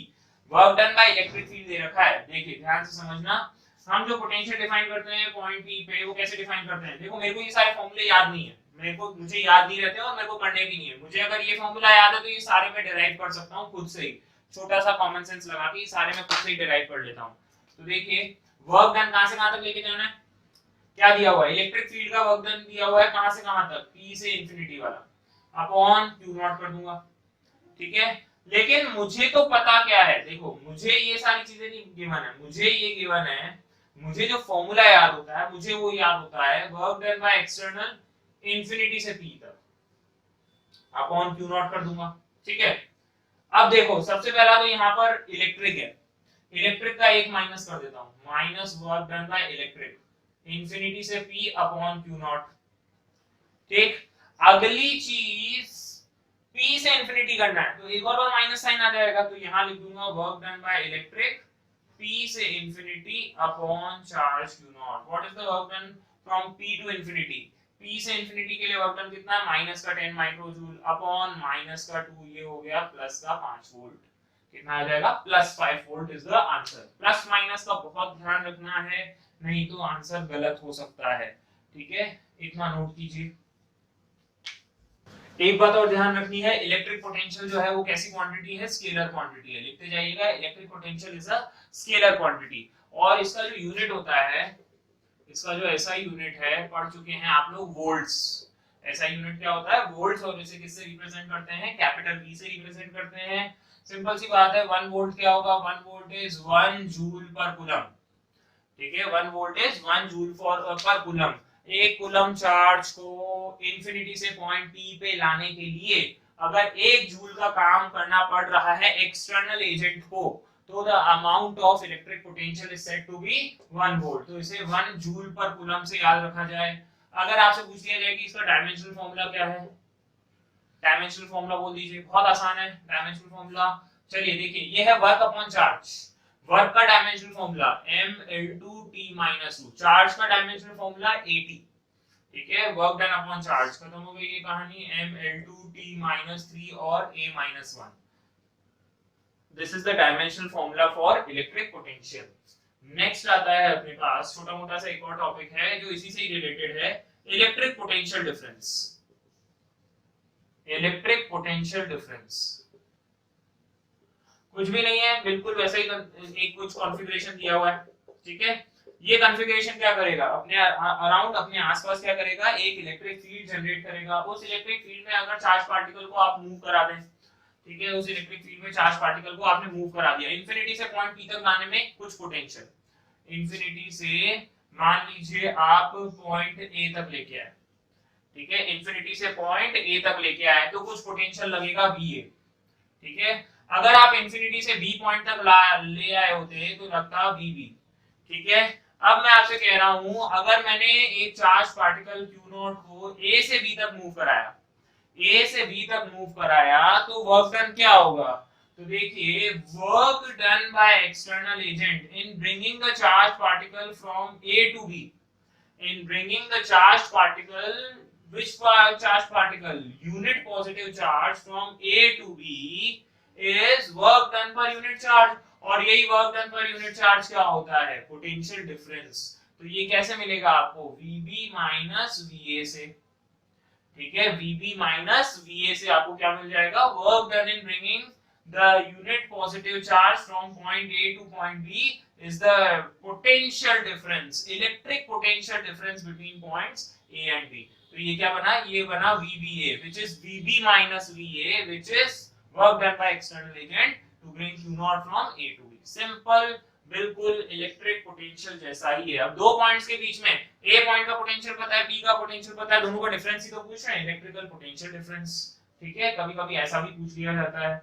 Speaker 1: work done by electric field दे रखा है। देखिए ध्यान से समझना, हम जो पोटेंशियल डिफाइन करते हैं पॉइंट P पे, वो कैसे डिफाइन करते हैं, देखो मेरे को ये सारे फॉर्मूले याद नहीं है, मुझे याद नहीं रहते और मेरे को करने भी नहीं है। मुझे अगर ये फॉर्मूला याद है तो ये सारे मैं डिराइव कर सकता हूँ खुद से ही, छोटा सा कॉमन सेंस लगा के ये सारे मैं खुद से ही डिराइव कर लेता हूँ। तो देखिए वर्क डन कहां से कहां तक लेके जाना है, क्या दिया हुआ है, इलेक्ट्रिक फील्ड का वर्क डन दिया हुआ है कहां से कहां तक, P से इंफिनिटी वाला, अपॉन Q नॉट कर दूंगा, ठीक है। लेकिन मुझे तो पता क्या है, देखो मुझे ये सारी चीजें नहीं गिवन है, मुझे ये गिवन है, मुझे जो फॉर्मूला याद होता है मुझे वो याद होता है work done by external infinity से P तक अपॉन Q नॉट कर दूंगा, ठीक है। अब देखो सबसे पहला तो यहाँ पर इलेक्ट्रिक है, इलेक्ट्रिक का एक माइनस कर देता हूँ, minus work done by electric infinity से P अपॉन Q नॉट, ठीक। अगली चीज P से इंफिनिटी करना है तो एक और बार माइनस साइन आ जाएगा, तो यहां लिख दूंगा work done by electric P से infinity upon charge Q naught. What is the work done from P to infinity, P से इंफिनिटी के लिए वर्क डन कितना है, माइनस का 10 माइक्रो जूल अपॉन माइनस का 2, ये हो गया प्लस का 5 वोल्ट, कितना आ जाएगा plus 5 volt is the answer. Plus minus का बहुत ध्यान रखना है, नहीं तो आंसर गलत हो सकता है, ठीक है, इतना नोट कीजिए। एक बात और ध्यान रखनी है, इलेक्ट्रिक पोटेंशियल जो है वो कैसी क्वांटिटी है, स्केलर क्वांटिटी है, लिखते जाइएगा electric potential is a scalar quantity. और इसका जो यूनिट होता है, इसका जो एसआई यूनिट है पढ़ चुके हैं आप लोग, वोल्ट्स। एसआई यूनिट क्या होता है, वोल्ट्स, और इसे किससे रिप्रेजेंट करते हैं, कैपिटल V से रिप्रेजेंट करते हैं। सिंपल सी बात है, 1 वोल्ट क्या होगा, 1 वोल्ट इज 1 जूल पर कूलम, ठीक है, 1 वोल्ट इज 1 जूल पर कूलम। एक कूलम चार्ज को इंफिनिटी से पॉइंट P पे लाने के लिए अगर 1 जूल का काम करना पड़ रहा है एक्सटर्नल एजेंट को, तो the amount of electric potential is said to be 1 volt. तो इसे 1 जूल पर कूलम से याद रखा जाए। अगर आपसे पूछ लिया जाए कि इसका डायमेंशनल फार्मूला क्या है, डायमेंशनल फार्मूला बोल दीजिए, बहुत आसान है डायमेंशनल फार्मूला। चलिए देखिए, ये है वर्क अपॉन चार्ज, वर्क का डायमेंशनल फार्मूला m/2t-2, चार्ज का डायमेंशनल फार्मूला at, ठीक है। वर्क डन अपॉन चार्ज, खत्म हो गई ये कहानी, m/2t-3 और a-1। This is the dimensional formula for electric potential. Next आता है अपने पास छोटा मोटा सा एक और टॉपिक है जो इसी से ही रिलेटेड है, electric potential difference. Electric potential difference कुछ भी नहीं है, बिल्कुल वैसा ही एक कुछ कॉन्फ़िगरेशन दिया हुआ है, ठीक है। ये कॉन्फ़िगरेशन क्या करेगा, अपने अराउंड, अपने आसपास क्या करेगा, एक इलेक्ट्रिक फील्ड जनरेट करेगा। उस इलेक्ट्रिक फील्ड में अगर चार्ज पार्टिकल को आप मूव करा दें, ठीक है, उस इलेक्ट्रिक फील्ड में चार्ज पार्टिकल को आपने मूव करा दिया इंफिनिटी से पॉइंट P तक लाने में कुछ पोटेंशियल, इंफिनिटी से मान लीजिए आप पॉइंट A तक लेके आए, ठीक है, इंफिनिटी से पॉइंट A तक लेके आए तो कुछ पोटेंशियल लगेगा VA, ठीक है। अगर आप इंफिनिटी से B पॉइंट तक ले आए होते तो लगता VB, ठीक है। अब मैं आपसे कह रहा हूं, अगर मैंने एक चार्ज पार्टिकल Q नॉट को A से B तक मूव कराया, A से B तक मूव कराया, तो वर्क डन क्या होगा, तो देखिए work done by external agent in bringing the charge particle from A to B, in bringing the charged particle, which charged particle, unit positive charge from A to B is work done per unit charge, और यही वर्क डन पर यूनिट चार्ज क्या होता है, पोटेंशियल डिफरेंस। तो ये कैसे मिलेगा आपको, VB माइनस VA से, ठीक है, VB माइनस VA से आपको क्या मिल जाएगा, work done in bringing the unit positive charge from point A to point B is the potential difference, electric potential difference between points A and B। तो ये क्या बना, ये बना VBA, which is VB minus VA, which is work done by external agent to bring Q naught from A to B। Simple, बिल्कुल इलेक्ट्रिक पोटेंशियल जैसा ही है। अब दो पॉइंट्स के बीच में A पॉइंट का पोटेंशियल पता है, B का पोटेंशियल पता है, दोनों का डिफरेंस ही तो पूछ रहे हैं, इलेक्ट्रिकल पोटेंशियल डिफरेंस, ठीक है। कभी-कभी ऐसा भी पूछ लिया जाता है।